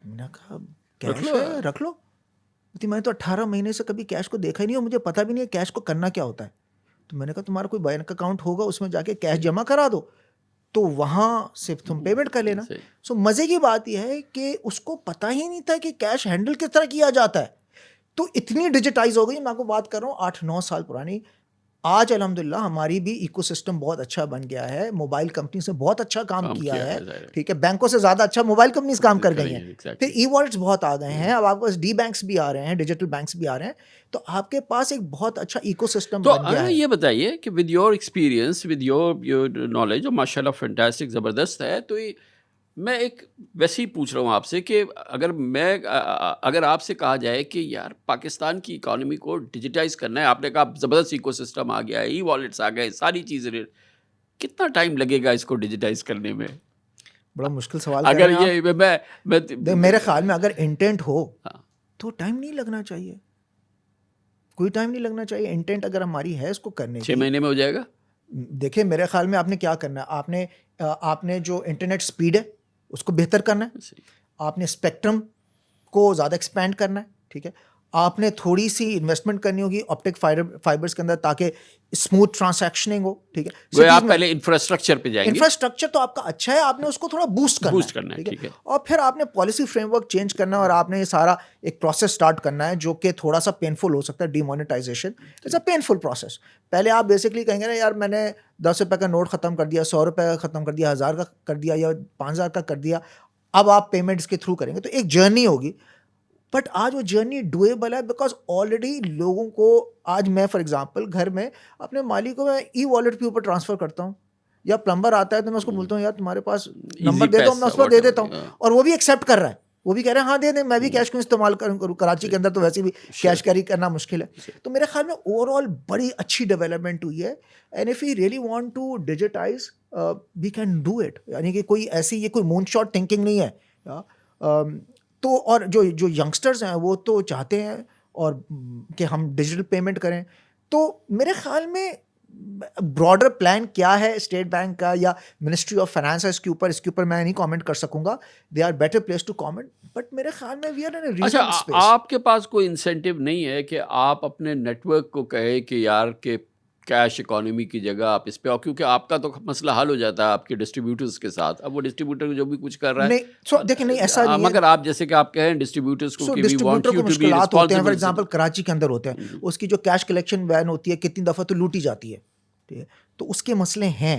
मैंने कहा रख कैश लो है, यार। रख लो। बोलती मैंने तो 18 महीने से कभी कैश को देखा ही नहीं और मुझे पता भी नहीं है कैश को करना क्या होता है। तो मैंने कहा तुम्हारा कोई बैंक अकाउंट होगा, उसमें जाके कैश जमा करा दो, तो वहाँ से तुम पेमेंट कर लेना। सही। सो मज़े की बात यह है कि उसको पता ही नहीं था कि कैश हैंडल किस तरह किया जाता है। तो इतनी डिजिटाइज हो गई, मैं आपको बात कर रहा हूँ 8-9 साल पुरानी। आज अल्हम्दुलिल्लाह हमारी भी इकोसिस्टम बहुत अच्छा बन गया है, मोबाइल कंपनीज ने बहुत अच्छा काम किया है, ज़ाहिर है। ठीक है, बैंकों से ज़्यादा अच्छा मोबाइल कंपनीज काम कर गई हैं। एग्जैक्टली। फिर ई वॉलेट्स बहुत आ गए हैं, अब आपके पास डी बैंक्स भी आ रहे हैं, डिजिटल बैंक्स भी आ रहे हैं, तो आपके पास एक बहुत अच्छा इकोसिस्टम तो बन गया है। ये बताइए कि with your experience, with your knowledge, जो माशाल्लाह फैंटास्टिक, ज़बरदस्त है, तो ये मैं एक वैसे ही पूछ रहा हूँ आपसे कि अगर आपसे कहा जाए कि यार पाकिस्तान की इकोनॉमी को डिजिटाइज करना है, आपने कहा ज़बरदस्त इकोसिस्टम आ गया है, ई वॉलेट्स आ गए, सारी चीज़ें, कितना टाइम लगेगा इसको डिजिटाइज करने में? बड़ा मुश्किल सवाल कर अगर रहे हैं आप। ये मैं मेरे ख्याल में अगर इंटेंट हो हाँ, तो टाइम नहीं लगना चाहिए, कोई टाइम नहीं लगना चाहिए। इंटेंट अगर हमारी है इसको करने 6 की, महीने में हो जाएगा। देखिए मेरे ख्याल में आपने क्या करना है, आपने जो इंटरनेट स्पीड है उसको बेहतर करना है, सही। आपने स्पेक्ट्रम को ज़्यादा एक्सपैंड करना है, ठीक है, आपने थोड़ी सी इन्वेस्टमेंट करनी होगी ऑप्टिक फाइबर्स के अंदर ताकि स्मूथ ट्रांसैक्शनिंग हो, ठीक है। गोया Cities आप में पहले इंफ्रास्ट्रक्चर पे जाएंगे, इंफ्रास्ट्रक्चर तो आपका अच्छा है, आपने उसको थोड़ा बूस्ट करना बूस्ट है, करना है, ठीक है, ठीक है। और फिर आपने पॉलिसी फ्रेमवर्क चेंज करना है और आपने ये सारा एक प्रोसेस स्टार्ट करना है जो कि थोड़ा सा पेनफुल हो सकता है। Demonetization it's a painful process. पहले आप बेसिकली कहेंगे ना यार मैंने 10 रुपये का नोट ख़त्म कर दिया, 100 रुपये का ख़त्म कर दिया, 1000 का कर दिया या 5000 का कर दिया, अब आप पेमेंट्स के थ्रू करेंगे, तो एक जर्नी होगी। बट आज वो जर्नी डुएबल है बिकॉज ऑलरेडी लोगों को, आज मैं फॉर एग्जांपल घर में अपने मालिक को मैं ई वॉलेट के ऊपर ट्रांसफ़र करता हूँ, या प्लम्बर आता है तो मैं उसको बोलता हूँ यार तुम्हारे पास नंबर दे दो, मैं उस पर दे देता हूँ, और वो भी एक्सेप्ट कर रहा है, वो भी कह रहे हैं हाँ दे दें, मैं भी कैश क्यों इस्तेमाल करूँ, कराची के अंदर तो वैसे भी कैश कैरी करना मुश्किल है। तो मेरे ख्याल में ओवरऑल बड़ी अच्छी डेवलपमेंट हुई है, and if you really want to digitize we can do it. यानी कि कोई ऐसी ये कोई मून शॉट थिंकिंग नहीं है। तो और जो जो यंगस्टर्स हैं वो तो चाहते हैं और कि हम डिजिटल पेमेंट करें। तो मेरे ख्याल में ब्रॉडर प्लान क्या है स्टेट बैंक का या मिनिस्ट्री ऑफ फाइनेंस है इसके ऊपर मैं नहीं कमेंट कर सकूंगा, they are better place to comment, but मेरे ख्याल में वी आर इन अ अच्छा, रीजनेबल स्पेस। आपके पास कोई इंसेंटिव नहीं है कि आप अपने नेटवर्क को कहे कि यार के कैश इकोनॉमी की जगह आप इस पे आओ, क्योंकि आपका तो मसला हल हो जाता है आपके डिस्ट्रीब्यूटर्स के साथ। अब वो डिस्ट्रीब्यूटर जो भी कुछ कर रहा है, नहीं, सो देखिए नहीं ऐसा नहीं है। मगर आप जैसे कि आप कहें डिस्ट्रीब्यूटर्स को सो कि वी वांट डिस्ट्रीब्यूटर यू को टू बी मुश्किलात होते हैं, फॉर रिस्पांसिबल। एग्जांपल कराची के अंदर होते हैं, उसकी जो कैश कलेक्शन वैन होती है कितनी दफ़ा तो लूटी जाती है, ठीक है, तो उसके मसले हैं।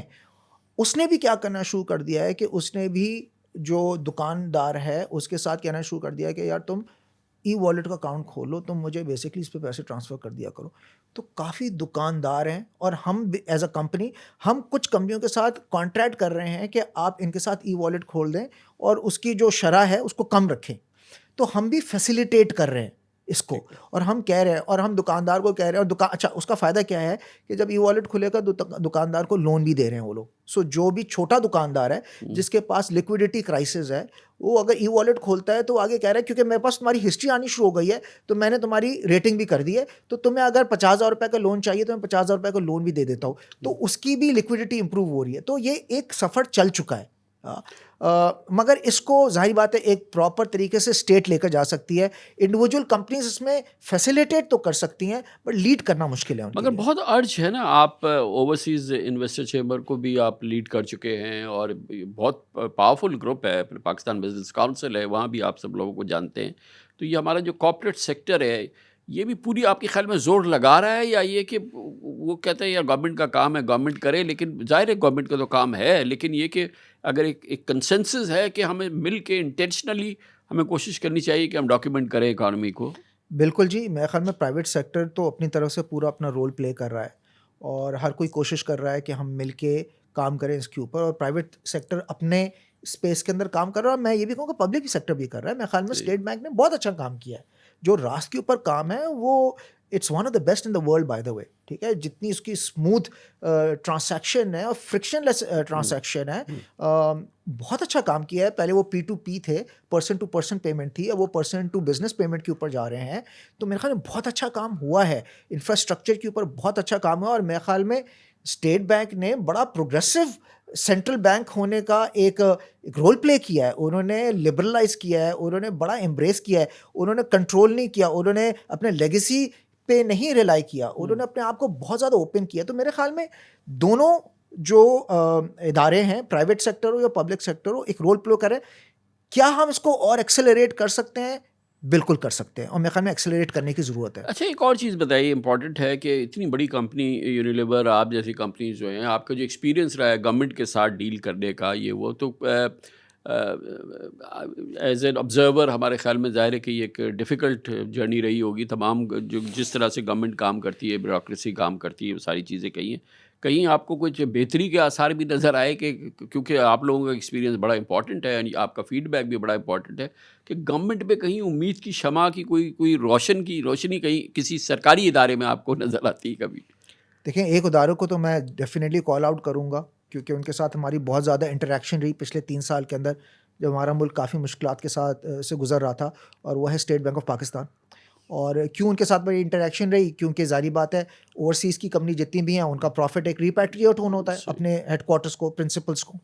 उसने भी क्या करना शुरू कर दिया है कि उसने भी जो दुकानदार है उसके साथ कहना शुरू कर दिया है कि यार तुम ई वॉलेट का अकाउंट खोलो, तुम मुझे बेसिकली इस पे पैसे ट्रांसफ़र कर दिया करो। तो काफ़ी दुकानदार हैं और हम एज अ कंपनी हम कुछ कंपनियों के साथ कॉन्ट्रैक्ट कर रहे हैं कि आप इनके साथ ई वॉलेट खोल दें और उसकी जो शरह है उसको कम रखें। तो हम भी फैसिलिटेट कर रहे हैं इसको, और हम कह रहे हैं और हम दुकानदार को कह रहे हैं, और अच्छा उसका फ़ायदा क्या है कि जब ई वॉलेट खुलेगा तो दुकानदार को लोन भी दे रहे हैं वो लोग। सो जो भी छोटा दुकानदार है जिसके पास लिक्विडिटी क्राइसिस है, वो अगर ई वॉलेट खोलता है तो आगे कह रहा है क्योंकि मेरे पास तुम्हारी हिस्ट्री आनी शुरू हो गई है तो मैंने तुम्हारी रेटिंग भी कर दी है, तो तुम्हें अगर 50,000 रुपये का लोन चाहिए तो मैं 50,000 रुपये का लोन भी दे देता हूँ। तो उसकी भी लिक्विडिटी इंप्रूव हो रही है। तो ये एक सफ़र चल चुका है। मगर इसको जाहिर बात है एक प्रॉपर तरीके से स्टेट लेकर जा सकती है। इंडिविजुअल कंपनीज इसमें फैसिलिटेट तो कर सकती हैं बट लीड करना मुश्किल है उनके मगर लिए। बहुत अर्ज है ना, आप ओवरसीज़ इन्वेस्टर चेंबर को भी आप लीड कर चुके हैं और बहुत पावरफुल ग्रुप है, पाकिस्तान बिजनेस काउंसिल है, वहाँ भी आप सब लोगों को जानते हैं। तो ये हमारा जो कॉर्पोरेट सेक्टर है ये भी पूरी आपके ख्याल में ज़ोर लगा रहा है, या ये कि वो कहते हैं यार गवर्नमेंट का काम है गवर्नमेंट करे, लेकिन जाहिर है गवर्नमेंट का तो काम है, लेकिन ये कि अगर एक कंसेंसस है कि हमें मिल के इंटेंशनली हमें कोशिश करनी चाहिए कि हम डॉक्यूमेंट करें इकॉनमी को। बिल्कुल जी, मेरे ख्याल में प्राइवेट सेक्टर तो अपनी तरफ से पूरा अपना रोल प्ले कर रहा है और हर कोई कोशिश कर रहा है कि हम मिल के काम करें इसके ऊपर, और प्राइवेट सेक्टर अपने स्पेस के अंदर काम कर रहा है, और मैं ये भी कहूँगा पब्लिक सेक्टर भी कर रहा है। मेरे ख्याल में जी। स्टेट बैंक ने बहुत अच्छा काम किया है। जो रास्त के ऊपर काम है वो it's one of the best in the world by the way, ठीक है। जितनी उसकी स्मूथ ट्रांसैक्शन है और फ्रिक्शनलेस ट्रांसैक्शन है, बहुत अच्छा काम किया है। पहले वो P2P थे, पर्सन टू पर्सन पेमेंट थी, अब वो पर्सन टू बिजनेस पेमेंट के ऊपर जा रहे हैं। तो मेरे ख्याल में बहुत अच्छा काम हुआ है, इंफ्रास्ट्रक्चर के ऊपर बहुत अच्छा काम हुआ, और मेरे ख्याल में स्टेट बैंक ने बड़ा प्रोग्रेसिव सेंट्रल बैंक होने का एक रोल प्ले किया है। उन्होंने लिबरलाइज किया है, उन्होंने बड़ा एम्ब्रेस किया है, उन्होंने कंट्रोल नहीं किया, उन्होंने अपने लेगेसी पे नहीं रिलाई किया, उन्होंने अपने आप को बहुत ज़्यादा ओपन किया। तो मेरे ख्याल में दोनों जो इदारे हैं, प्राइवेट सेक्टर हो या पब्लिक सेक्टर हो, एक रोल प्ले करें। क्या हम इसको और एक्सेलरेट कर सकते हैं? बिल्कुल कर सकते हैं, और मेरे ख्याल में एक्सेलरेट करने की ज़रूरत है। अच्छा, एक और चीज़ बताइए, इम्पॉर्टेंट है कि इतनी बड़ी कंपनी यूनिलीवर, आप जैसी कंपनीज जो हैं, आपका जो एक्सपीरियंस रहा है गवर्नमेंट के साथ डील करने का, ये वो तो एज एन ऑब्जर्वर हमारे ख्याल में ज़ाहिर है कि ये एक डिफ़िकल्ट जर्नी रही होगी। तमाम जो जिस तरह से गवर्नमेंट काम करती है, ब्यूरोक्रेसी काम करती है, वो सारी चीज़ें कही हैं। कहीं आपको कुछ बेहतरी के आसार भी नज़र आए कि क्योंकि आप लोगों का एक्सपीरियंस बड़ा इंपॉर्टेंट है, यानी आपका फीडबैक भी बड़ा इंपॉर्टेंट है, कि गवर्नमेंट पे कहीं उम्मीद की शमा की कोई रोशनी कहीं किसी सरकारी इदारे में आपको नज़र आती है कभी? देखिए, एक उदाहरण को तो मैं डेफिनेटली कॉल आउट करूँगा, क्योंकि उनके साथ हमारी बहुत ज़्यादा इंटरेक्शन रही पिछले 3 साल के अंदर, जब हमारा मुल्क काफ़ी मुश्किलात के साथ से गुज़र रहा था, और वो है स्टेट बैंक ऑफ पाकिस्तान। और क्यों उनके साथ मेरी इंटरेक्शन रही? क्योंकि ज़ाहिर बात है, ओवरसीज़ की कंपनी जितनी भी हैं, उनका प्रॉफिट एक रिपैट्रिएट होना होता है सही। अपने हेडक्वार्टर्स को, प्रिंसिपल्स को।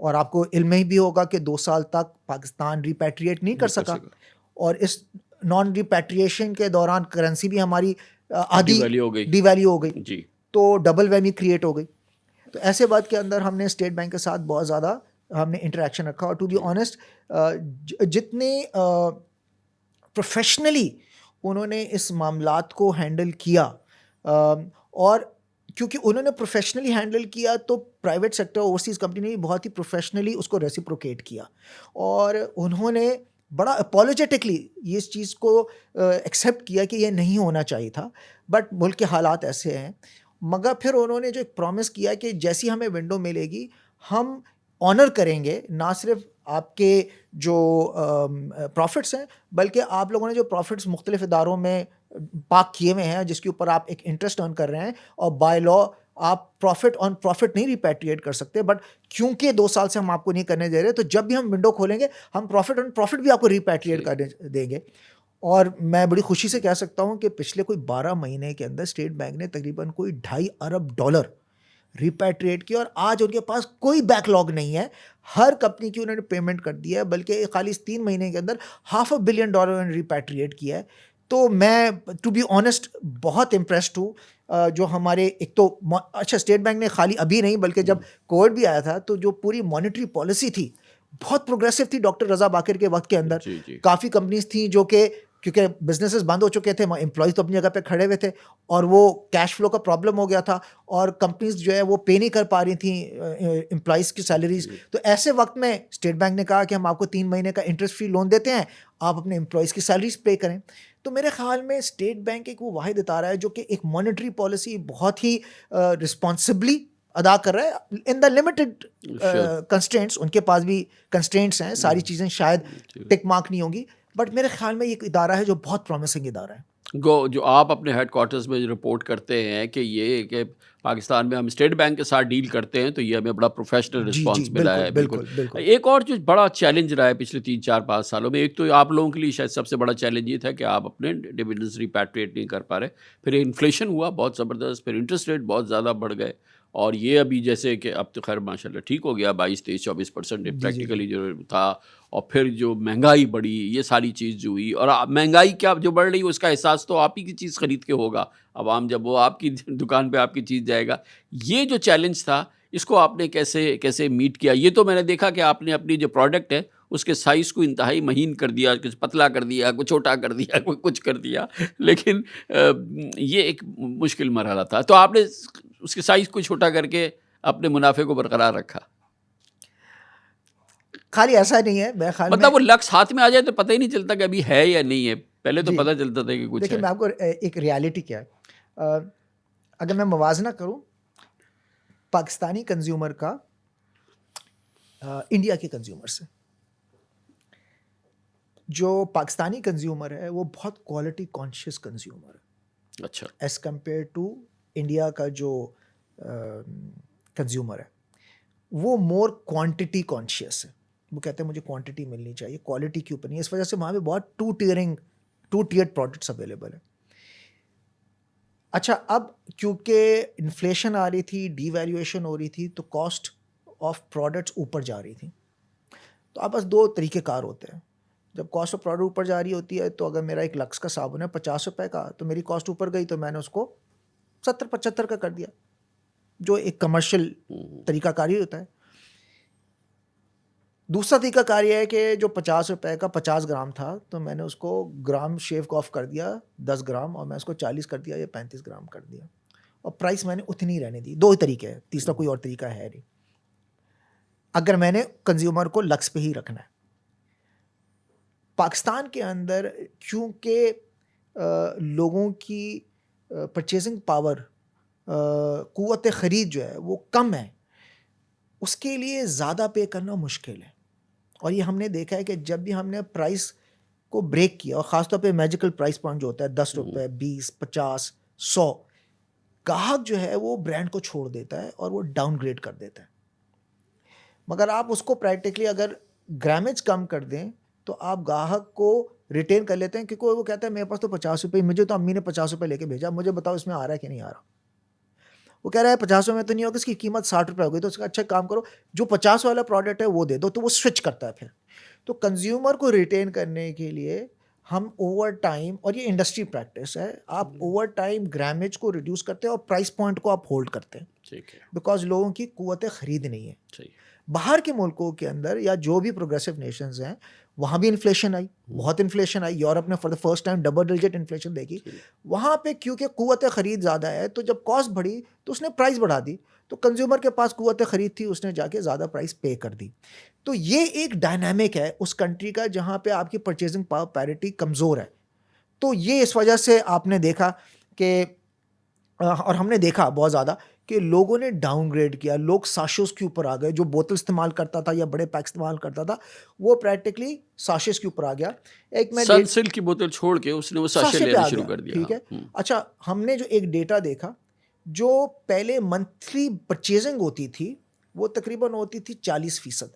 और आपको इल्म ही भी होगा कि 2 साल तक पाकिस्तान रिपैट्रिएट नहीं कर नहीं कर सका, सका। और इस नॉन रिपैट्रिएशन के दौरान करेंसी भी हमारी आधी डिवैल्यू हो गई। डिवैल्यू हो गई। जी। तो डबल वैल्यू क्रिएट हो गई। तो ऐसे वक्त के अंदर हमने स्टेट बैंक के साथ बहुत ज़्यादा हमने इंटरेक्शन रखा, और टू बी ऑनेस्ट जितने प्रोफेशनली उन्होंने इस मामलात को हैंडल किया, और क्योंकि उन्होंने प्रोफेशनली हैंडल किया, तो प्राइवेट सेक्टर ओवरसीज़ कंपनी ने भी बहुत ही प्रोफेशनली उसको रेसिप्रोकेट किया, और उन्होंने बड़ा अपोलोजेटिकली ये इस चीज़ को एक्सेप्ट किया कि ये नहीं होना चाहिए था, बट मुल्क के हालात ऐसे हैं। मगर फिर उन्होंने जो एक प्रॉमिस किया कि जैसी हमें विंडो मिलेगी, हम ऑनर करेंगे ना सिर्फ आपके जो प्रॉफिट्स हैं, बल्कि आप लोगों ने जो प्रॉफिट्स मुख्तलिफ इदारों में पार्क किए हुए हैं, जिसके ऊपर आप एक इंटरेस्ट अर्न कर रहे हैं, और बाय लॉ आप प्रॉफिट ऑन प्रॉफिट नहीं रिपैट्रिएट कर सकते, बट क्योंकि 2 साल से हम आपको नहीं करने दे रहे, तो जब भी हम विंडो खोलेंगे, हम प्रॉफिट ऑन प्रॉफिट भी आपको रिपैट्रिएट करने देंगे। और मैं बड़ी खुशी से कह सकता हूँ कि पिछले कोई 12 महीने के अंदर स्टेट बैंक ने तकरीबन कोई $2.5 अरब रिपैट्रिएट किया, और आज उनके पास कोई बैकलॉग नहीं है। हर कंपनी की उन्होंने पेमेंट कर दिया है, बल्कि खाली इस 3 महीने के अंदर $500 बिलियन उन्होंने रिपैट्रिएट किया है। तो मैं टू बी ऑनेस्ट बहुत इम्प्रेस्ड हूँ। जो हमारे एक तो अच्छा, स्टेट बैंक ने खाली अभी नहीं, बल्कि जब कोविड भी आया था, तो जो पूरी मॉनेटरी पॉलिसी थी बहुत प्रोग्रेसिव थी डॉक्टर रजा बाकिर के वक्त के अंदर। जी, जी। काफ़ी कंपनीज थी जो कि क्योंकि बिजनेसेस बंद हो चुके थे, एम्प्लॉयज़ तो अपनी जगह पे खड़े हुए थे, और वो कैश फ्लो का प्रॉब्लम हो गया था, और कंपनीज जो है वो पे नहीं कर पा रही थी एम्प्लॉयज़ की सैलरीज। तो ऐसे वक्त में स्टेट बैंक ने कहा कि हम आपको 3 महीने का इंटरेस्ट फ्री लोन देते हैं, आप अपने एम्प्लॉयज़ की सैलरीज पे करें। तो मेरे ख्याल में स्टेट बैंक एक वो वाहिद इदारा है जो कि एक मॉनेटरी पॉलिसी बहुत ही रिस्पॉन्सिबली अदा कर रहा है इन द लिमिटेड कंस्ट्रेंट्स। उनके पास भी कंस्ट्रेंट्स हैं, सारी चीज़ें शायद टिक मार्क नहीं होंगी, बट मेरे ख्याल में ये एक इदारा है जो बहुत प्रॉमिसिंग इदारा है। जो आप अपने हेडक्वार्टर्स में रिपोर्ट करते हैं कि ये कि पाकिस्तान में हम स्टेट बैंक के साथ डील करते हैं, तो ये हमें बड़ा प्रोफेशनल जी रिस्पांस मिला है। बिल्कुल बिल्कुल। एक और जो बड़ा चैलेंज रहा है पिछले 3-4-5 सालों में, एक तो आप लोगों के लिए शायद सबसे बड़ा चैलेंज ये था कि आप अपने डिविडेंड्स रिपैट्रिएट नहीं कर पा रहे। फिर इन्फ्लेशन हुआ बहुत ज़बरदस्त, फिर इंटरेस्ट रेट बहुत ज़्यादा बढ़ गए, और ये अभी जैसे कि अब तो खैर माशाल्लाह ठीक हो गया, 22-23-24% प्रैक्टिकली जो था। और फिर जो महंगाई बढ़ी, ये सारी चीज़ जो हुई, और महंगाई क्या जो बढ़ रही है उसका एहसास तो आप ही की चीज़ ख़रीद के होगा, आवाम जब वो आपकी दुकान पे आपकी चीज़ जाएगा। ये जो चैलेंज था, इसको आपने कैसे कैसे मीट किया? ये तो मैंने देखा कि आपने अपनी जो प्रोडक्ट है उसके साइज़ को इंतहाई महीन कर दिया, कुछ पतला कर दिया, कुछ छोटा कर दिया, कोई कुछ कर दिया, लेकिन ये एक मुश्किल मरहला था। तो आपने उसके साइज़ को छोटा करके अपने मुनाफे को बरकरार रखा। खाली ऐसा नहीं है, मेरे ख्याल मतलब में वो लक्ष्य हाथ में आ जाए तो पता ही नहीं चलता कि अभी है या नहीं है। पहले तो जी। पता चलता था कि कुछ देखिए, है। मैं आपको एक रियलिटी क्या है, अगर मैं मुवाजना करूं पाकिस्तानी कंज्यूमर का इंडिया के कंज्यूमर से। जो पाकिस्तानी कंज्यूमर है वो बहुत क्वालिटी कॉन्शियस कंज्यूमर है अच्छा। एज़ कम्पेयर टू इंडिया का जो कंज्यूमर है, वो मोर क्वांटिटी कॉन्शियस है। वो कहते हैं मुझे क्वांटिटी मिलनी चाहिए, क्वालिटी के ऊपर नहीं। इस वजह से वहाँ पे बहुत टू टियर्ड प्रोडक्ट्स अवेलेबल है। अच्छा, अब क्योंकि इन्फ्लेशन आ रही थी, डीवैल्यूएशन हो रही थी, तो कॉस्ट ऑफ प्रोडक्ट्स ऊपर जा रही थी। तो अब बस दो तरीक़ेकार होते हैं। जब कॉस्ट ऑफ प्रोडक्ट ऊपर जा रही होती है, तो अगर मेरा एक लक्स का साबुन है 50 रुपये का, तो मेरी कॉस्ट ऊपर गई तो मैंने उसको 70-75 का कर दिया, जो एक कमर्शियल तरीक़ाकारी होता है। दूसरा तरीक़ाकार ये है कि जो 50 रुपये का 50 ग्राम था, तो मैंने उसको ग्राम शेव ऑफ कर दिया 10 ग्राम, और मैं उसको 40 कर दिया या 35 ग्राम कर दिया, और प्राइस मैंने उतनी रहने दी। दो ही तरीके हैं, तीसरा कोई और तरीका है नहीं, अगर मैंने कंज्यूमर को लक्स पे ही रखना है। पाकिस्तान के अंदर क्योंकि लोगों की परचेजिंग पावर, क़ुव्वत ख़रीद जो है वो कम है, उसके लिए ज़्यादा पे करना मुश्किल है। और ये हमने देखा है कि जब भी हमने प्राइस को ब्रेक किया, और ख़ासतौर पे मैजिकल प्राइस पॉइंट जो होता है 10 रुपये, 20, 50, 100, ग्राहक जो है वो ब्रांड को छोड़ देता है और वो डाउनग्रेड कर देता है। मगर आप उसको प्रैक्टिकली अगर ग्रामेज कम कर दें, तो आप ग्राहक को रिटेन कर लेते हैं, क्योंकि वो कहता है मेरे पास तो 50 रुपये, मुझे तो अम्मी ने 50 रुपये लेके भेजा, मुझे बताओ इसमें आ रहा है कि नहीं आ रहा। वो कह रहा है 50 रुपये में तो नहीं होगा, इसकी कीमत 60 रुपये हो गई, तो उसका अच्छा काम करो, जो 50 वाला प्रोडक्ट है वो दे दो, तो वो स्विच करता है फिर। तो कंज्यूमर को रिटेन करने के लिए हम ओवर टाइम, और ये इंडस्ट्री प्रैक्टिस है, आप ओवर टाइम ग्रामेज को रिड्यूस करते हैं और प्राइस पॉइंट को आप होल्ड करते हैं, ठीक है। बिकॉज लोगों की क़ुव्वत ख़रीद नहीं है। सही। बाहर के मुल्कों के अंदर या जो भी प्रोग्रेसिव नेशंस हैं, वहाँ भी इन्फ्लेशन आई, बहुत इन्फ्लेशन आई। यूरोप ने for the first time double digit inflation देखी। वहाँ पे क्योंकि क़ुव्वत ख़रीद ज़्यादा है, तो जब कॉस्ट बढ़ी तो उसने प्राइस बढ़ा दी, तो कंज्यूमर के पास क़ुव्वत ख़रीद थी, उसने जाके ज़्यादा प्राइस पे कर दी। तो ये एक डायनामिक है उस कंट्री का जहाँ पे आपकी परचेजिंग पावर पैरिटी कमज़ोर है। तो ये इस वजह से आपने देखा कि और हमने देखा बहुत ज़्यादा कि लोगों ने डाउनग्रेड किया, लोग साशेस के ऊपर आ गए। जो बोतल इस्तेमाल करता था या बड़े पैक इस्तेमाल करता था, वो प्रैक्टिकली साशेस के ऊपर आ गया। एक मैं सनसिल्क की बोतल छोड़ के उसने वो साशे साशे पे लेना आ शुरू गया, कर दिया। ठीक है। अच्छा, हमने जो एक डेटा देखा, जो पहले मंथली परचेजिंग होती थी वो तकरीबन होती थी 40%,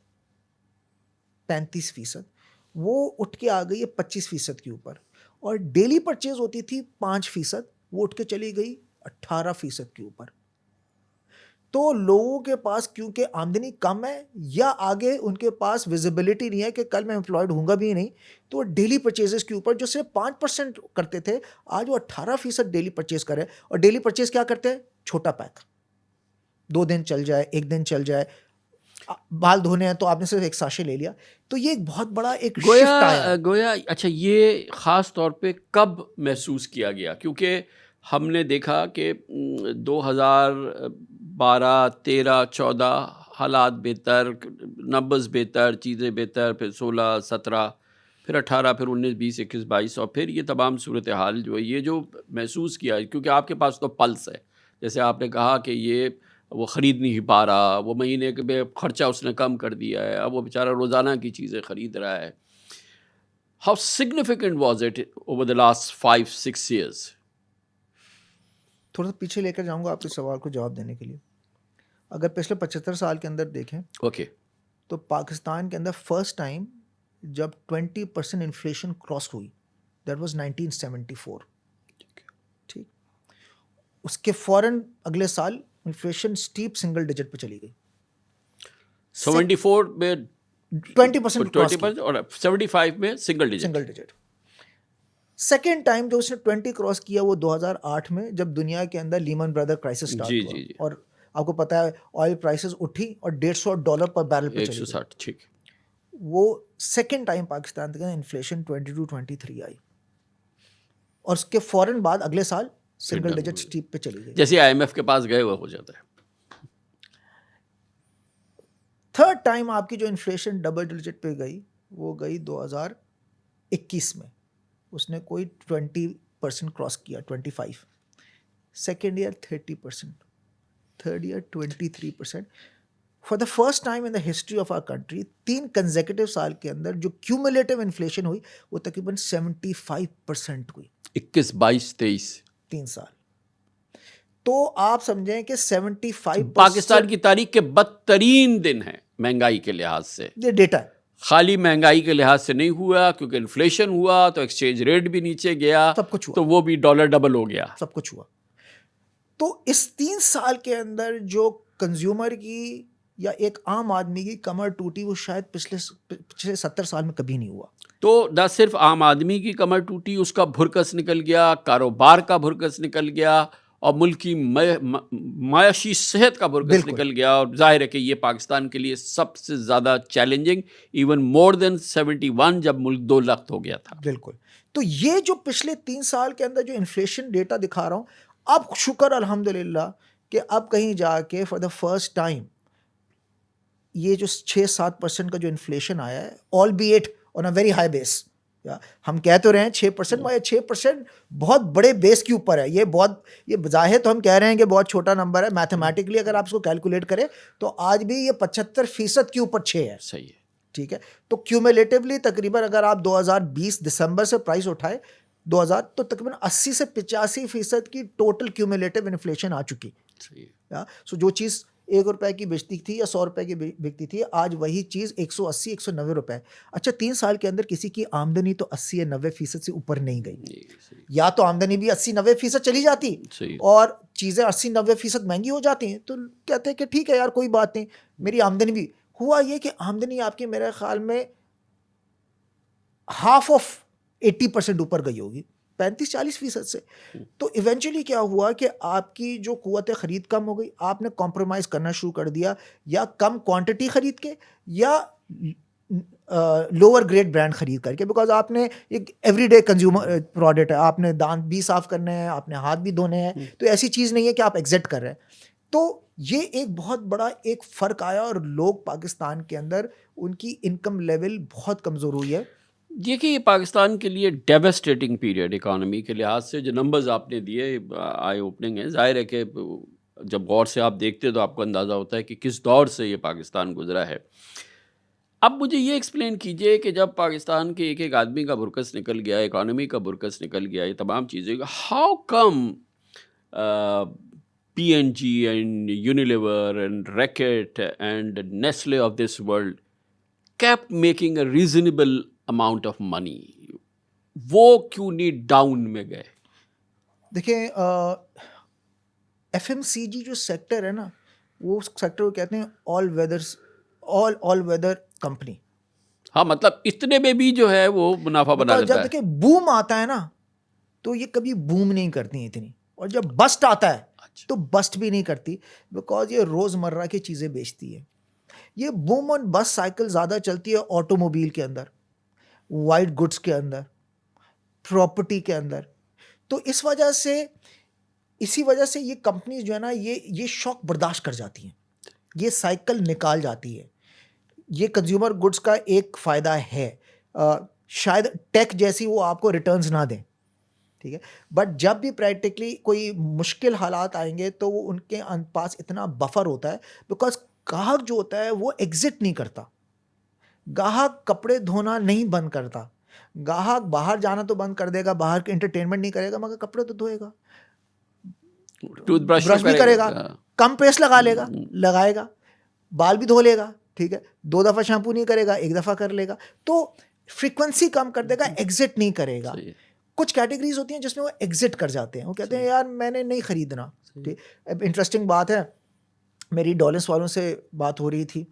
35%, वो उठ के आ गई है 25% के ऊपर। और डेली परचेज होती थी 5%, वो उठ के चली गई 18% के ऊपर। तो लोगों के पास क्योंकि आमदनी कम है, या आगे उनके पास विजिबिलिटी नहीं है कि कल मैं एम्प्लॉयड होऊंगा भी नहीं, तो डेली परचेजेस के ऊपर जो सिर्फ 5% करते थे, आज वो 18% डेली परचेज करे। और डेली परचेज क्या करते हैं? छोटा पैक, 2 दिन चल जाए, 1 दिन चल जाए। बाल धोने हैं तो आपने सिर्फ एक साशे ले लिया। तो ये एक बहुत बड़ा एक शिफ्ट आया। गोया अच्छा, ये ख़ास तौर पे कब महसूस किया गया? क्योंकि हमने देखा कि 2012, 13, 14 हालात बेहतर, नंबर्स बेहतर, चीज़ें बेहतर, फिर 16, 17, फिर 18, फिर 19, 20, 21, 22, और फिर ये तमाम सूरत हाल जो है, ये जो महसूस किया, क्योंकि आपके पास तो पल्स है। जैसे आपने कहा कि ये वो ख़रीद नहीं पा रहा, वो महीने के खर्चा उसने कम कर दिया है, अब वो बेचारा रोज़ाना की चीज़ें ख़रीद रहा है। How significant was it over the last 5-6 years? थोड़ा सा पीछे लेकर जाऊंगा आपके सवाल को जवाब देने के लिए। अगर पिछले 75 साल के अंदर देखें, ओके, तो पाकिस्तान के अंदर फर्स्ट टाइम जब 20% इन्फ्लेशन क्रॉस हुई, दैट वाज 1974। ठीक, उसके फ़ौरन अगले साल इन्फ्लेशन स्टीप सिंगल डिजिट पे चली गई। 74 में 20% क्रॉस की, 20% और 75 में single single digit. Digit. Second time जो उसने 20 क्रॉस किया वो 2008 में, जब दुनिया के अंदर लीमन ब्रदर क्राइसिस स्टार्ट जी हुआ। जी जी, और आपको पता है ऑयल प्राइसेस उठी और $150 पर बैरल पे चली गई। 160, ठीक। वो सेकेंड टाइम पाकिस्तान के इन्फ्लेशन 22-23 आई, और उसके फौरन बाद अगले साल सिंगल डिजिट स्टीप पे चली गई। जैसे IMF के पास गए हुए हो जाता है। थर्ड टाइम आपकी जो इन्फ्लेशन डबल डिजिट पे गई, वो गई 2021 में। उसने कोई 20% क्रॉस किया, 25। Second year 30%, third year 23%, for the first time in the history of our country 3 consecutive साल के अंदर जो क्यूमुलेटिव इन्फ्लेशन हुई वो तकरीबन 75% हुई 21, 22, 23 3 साल। तो आप समझें कि 75% पाकिस्तान की तारीख के बदतरीन दिन है महंगाई के लिहाज से। ये डेटा है, खाली महंगाई के लिहाज से नहीं हुआ, क्योंकि इन्फ्लेशन हुआ तो एक्सचेंज रेट भी नीचे गया, सब कुछ हुआ, तो वो भी डॉलर डबल हो गया, सब कुछ हुआ। तो इस 3 साल के अंदर जो कंज्यूमर की या एक आम आदमी की कमर टूटी वो शायद पिछले 70 साल में कभी नहीं हुआ। तो न सिर्फ आम आदमी की कमर टूटी, उसका भुरकस निकल गया, कारोबार का भुरकस निकल गया और मुल्क की मायाशी सेहत का भुरकस निकल गया। और जाहिर है कि ये पाकिस्तान के लिए सबसे ज़्यादा चैलेंजिंग, इवन मोर देन 71 जब मुल्क 2 लाख हो गया था। बिल्कुल। तो ये जो पिछले 3 साल के अंदर जो इन्फ्लेशन डेटा दिखा रहा हूँ, अब शुक्र अल्हम्दुलिल्लाह कि अब कहीं जाके फॉर द फर्स्ट टाइम ये जो 6-7% का जो इन्फ्लेशन आया है, albeit on a very high base, हम कह तो रहे हैं 6%, मगर 6% बहुत बड़े बेस के ऊपर है। ये जाहिर तो हम कह रहे हैं कि बहुत छोटा नंबर है, मैथमेटिकली अगर आप इसको कैलकुलेट करें तो आज भी ये 75% के ऊपर 6 है। सही है, ठीक है। तो क्यूमुलेटिवली तकरीबन अगर आप 2020 दिसंबर से प्राइस उठाए 2000 तो तकरीबन 80 से 85% की टोटल क्यूमुलेटिव इन्फ्लेशन आ चुकी। सही है। सो जो चीज़ 1 रुपए की बेचती थी या 100 रुपए की बिकती थी, आज वही चीज़ 180-190 रुपए। अच्छा, 3 साल के अंदर किसी की आमदनी तो 80 या 90% से ऊपर नहीं गई, या तो आमदनी भी 80-90% चली जाती और चीज़ें 80-90% महंगी हो जाती हैं, तो कहते हैं कि ठीक है यार कोई बात नहीं, मेरी आमदनी भी। हुआ ये कि आमदनी आपकी मेरे ख्याल में हाफ ऑफ 80% ऊपर गई होगी, 35-40% से। तो इवेंचुअली क्या हुआ कि आपकी जो कुव्वत ख़रीद कम हो गई, आपने कॉम्प्रोमाइज़ करना शुरू कर दिया, या कम क्वांटिटी ख़रीद के या लोअर ग्रेड ब्रांड ख़रीद करके, बिकॉज आपने एक एवरीडे कंज्यूमर प्रोडक्ट है, आपने दांत भी साफ़ करने हैं, आपने हाथ भी धोने हैं, तो ऐसी चीज़ नहीं है कि आप एग्जिट कर रहे हैं। तो ये एक बहुत बड़ा एक फ़र्क आया और लोग पाकिस्तान के अंदर उनकी इनकम लेवल बहुत कमज़ोर हुई है। देखिए, ये पाकिस्तान के लिए डेवास्टेटिंग पीरियड इकोनॉमी के लिहाज से, जो नंबर्स आपने दिए आई ओपनिंग है। जाहिर है कि जब गौर से आप देखते हो तो आपको अंदाज़ा होता है कि किस दौर से ये पाकिस्तान गुजरा है। अब मुझे ये एक्सप्लेन कीजिए कि जब पाकिस्तान के एक आदमी का भुरकस निकल गया, इकोनॉमी का भुरकस निकल गया, ये तमाम चीज़ें, how come PNG and Unilever and Reckitt and Nestle of this world kept making a reasonable amount of money? वो क्यों नहीं डाउन में गए? देखिए, FMCG जो सेक्टर है ना, वो सेक्टर को कहते हैं ऑल वेदर कंपनी। हाँ, मतलब इतने में भी जो है वो मुनाफा बना लेता जब है। देखिए बूम आता है ना, तो ये कभी बूम नहीं करती इतनी, और जब बस्ट आता है तो बस्ट भी नहीं करती, बिकॉज ये रोज़मर्रा की चीज़ें बेचती है। ये बूम और बस्ट साइकिल ज़्यादा चलती है ऑटोमोबाइल के अंदर, वाइट गुड्स के अंदर, प्रॉपर्टी के अंदर। तो इसी वजह से ये कंपनीज जो है ना, ये शॉक बर्दाश्त कर जाती हैं, ये साइकिल निकाल जाती है। ये कंज्यूमर गुड्स का एक फ़ायदा है, शायद टेक जैसी वो आपको रिटर्न्स ना दें, ठीक है, बट जब भी प्रैक्टिकली कोई मुश्किल हालात आएंगे तो वो उनके पास इतना बफर होता है, बिकॉज ग्राहक जो होता है वो एग्जिट नहीं करता, ग्राहक कपड़े धोना नहीं बंद करता, ग्राहक बाहर जाना तो बंद कर देगा, बाहर के एंटरटेनमेंट नहीं करेगा, मगर कपड़े तो धोएगा, टूथब्रश ब्रश भी करेगा, कम पेस्ट लगाएगा, बाल भी धो लेगा, ठीक है, 2 दफ़ा शैम्पू नहीं करेगा, 1 दफ़ा कर लेगा, तो फ्रीक्वेंसी कम कर देगा, एग्जिट नहीं करेगा। कुछ कैटेगरीज होती हैं जिसमें वो एग्जिट कर जाते हैं, वो कहते हैं यार मैंने नहीं ख़रीदना। ठीक, अब इंटरेस्टिंग बात है, मेरी डॉलेंस वालों से बात हो रही थी,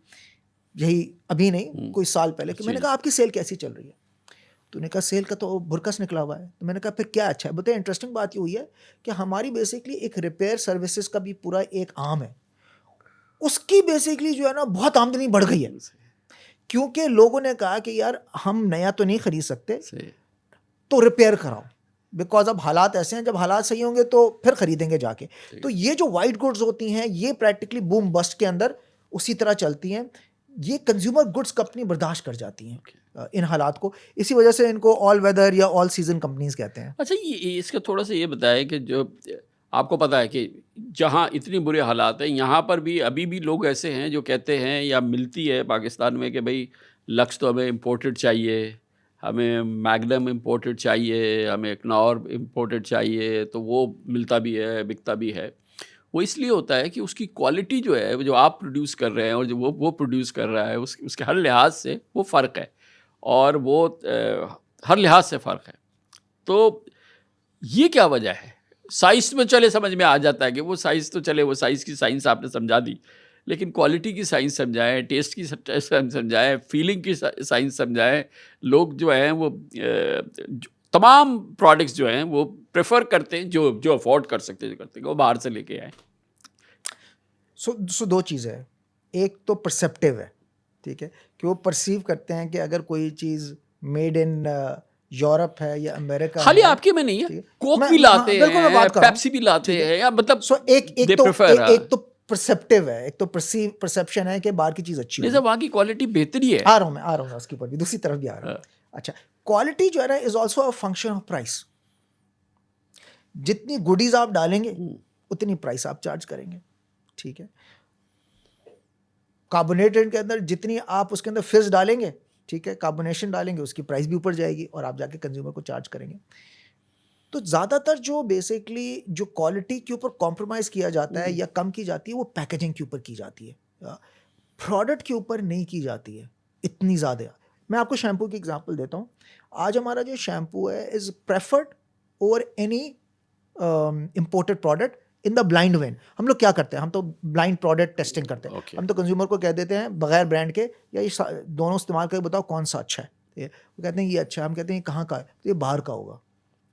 यही अभी नहीं कोई साल पहले, कि मैंने कहा आपकी सेल कैसी चल रही है? तो उन्होंने कहा सेल का तो भुरकस निकला हुआ है। तो मैंने कहा फिर क्या अच्छा है? बताइए। इंटरेस्टिंग बात ये हुई है कि हमारी बेसिकली एक रिपेयर सर्विसेज का भी पूरा एक आर्म है, उसकी बेसिकली जो है ना बहुत आमदनी बढ़ गई है, क्योंकि लोगों ने कहा कि यार हम नया तो नहीं खरीद सकते, तो रिपेयर कराओ, बिकॉज अब हालात ऐसे हैं, जब हालात सही होंगे तो फिर खरीदेंगे जाके। तो ये जो वाइट गुड्स होती हैं ये प्रैक्टिकली बूम बस्ट के अंदर उसी तरह चलती हैं, ये कंज्यूमर गुड्स कंपनी बर्दाश्त कर जाती हैं इन हालात को, इसी वजह से इनको ऑल वेदर या ऑल सीजन कंपनीज कहते हैं। अच्छा, ये इसका थोड़ा सा ये बताया कि जो आपको पता है कि जहाँ इतनी बुरे हालात हैं, यहाँ पर भी अभी भी लोग ऐसे हैं जो कहते हैं या मिलती है पाकिस्तान में कि भाई लक्स तो हमें इम्पोर्टेड चाहिए, हमें मैग्नम इम्पोर्टेड चाहिए, हमें एक्नॉर इम्पोर्टेड चाहिए, तो वो मिलता भी है, बिकता भी है। वो इसलिए होता है कि उसकी क्वालिटी जो है, जो आप प्रोड्यूस कर रहे हैं और जो वो प्रोड्यूस कर रहा है, उसके हर लिहाज से वो फ़र्क है, और वो हर लिहाज से फ़र्क है। तो ये क्या वजह है? साइज़ में चले समझ में आ जाता है कि वो साइज़ तो चले, वो साइज़ की साइंस आपने समझा दी, लेकिन क्वालिटी की साइंस समझाएं, टेस्ट की साइंस समझाएं, फीलिंग की साइंस समझाएं। लोग जो हैं वो तमाम प्रोडक्ट्स जो हैं वो प्रेफर करते हैं, जो अफोर्ड कर सकते हैं, जो करते हैं, वो बाहर से लेके आए। सो दो चीज़ें हैं। एक तो परसेप्टिव है, ठीक है, कि वो परसीव करते हैं कि अगर कोई चीज़ मेड इन यूरोप है या अमेरिका खाली है, आपके में नहीं है, ठीक है। कोक मैं- भी लाते हाँ, बिल्कुल मैं हैं, बात कर रहा हूँ, पेप्सी भी लाते ठीक है। हैं, या मतलब सो एक they एक तो prefer, एक तो परसेप्टिव है, एक तो परसेप्शन है कि बाहर की चीज़ अच्छी नहीं होगी। सर, वहाँ की क्वालिटी बेहतरी है। आ रहा हूँ मैं उसके ऊपर भी, दूसरी तरफ भी आ रहा हूँ। अच्छा, क्वालिटी जो है ना is also a function of price. जितनी गुडीज आप डालेंगे उतनी प्राइस आप चार्ज करेंगे, ठीक है। कार्बोनेटेड के अंदर जितनी आप उसके अंदर फिज डालेंगे, ठीक है, कार्बोनेशन डालेंगे, उसकी प्राइस भी ऊपर जाएगी और आप जाके कंज्यूमर को चार्ज करेंगे। तो ज़्यादातर जो बेसिकली जो क्वालिटी के ऊपर कॉम्प्रोमाइज़ किया जाता है या कम की जाती है, वो पैकेजिंग के ऊपर की जाती है, प्रोडक्ट के ऊपर नहीं की जाती है इतनी ज़्यादा। मैं आपको शैम्पू की एग्जांपल देता हूँ। आज हमारा जो शैम्पू है is preferred over any imported product in the blind when. हम लोग क्या करते हैं, हम तो ब्लाइंड प्रोडक्ट टेस्टिंग करते हैं। Okay. हम तो कंज्यूमर को कह देते हैं बगैर ब्रांड के, या ये दोनों इस्तेमाल करके बताओ कौन सा अच्छा है। वो कहते हैं ये अच्छा है, हम कहते हैं ये कहाँ का है, तो ये बाहर का होगा।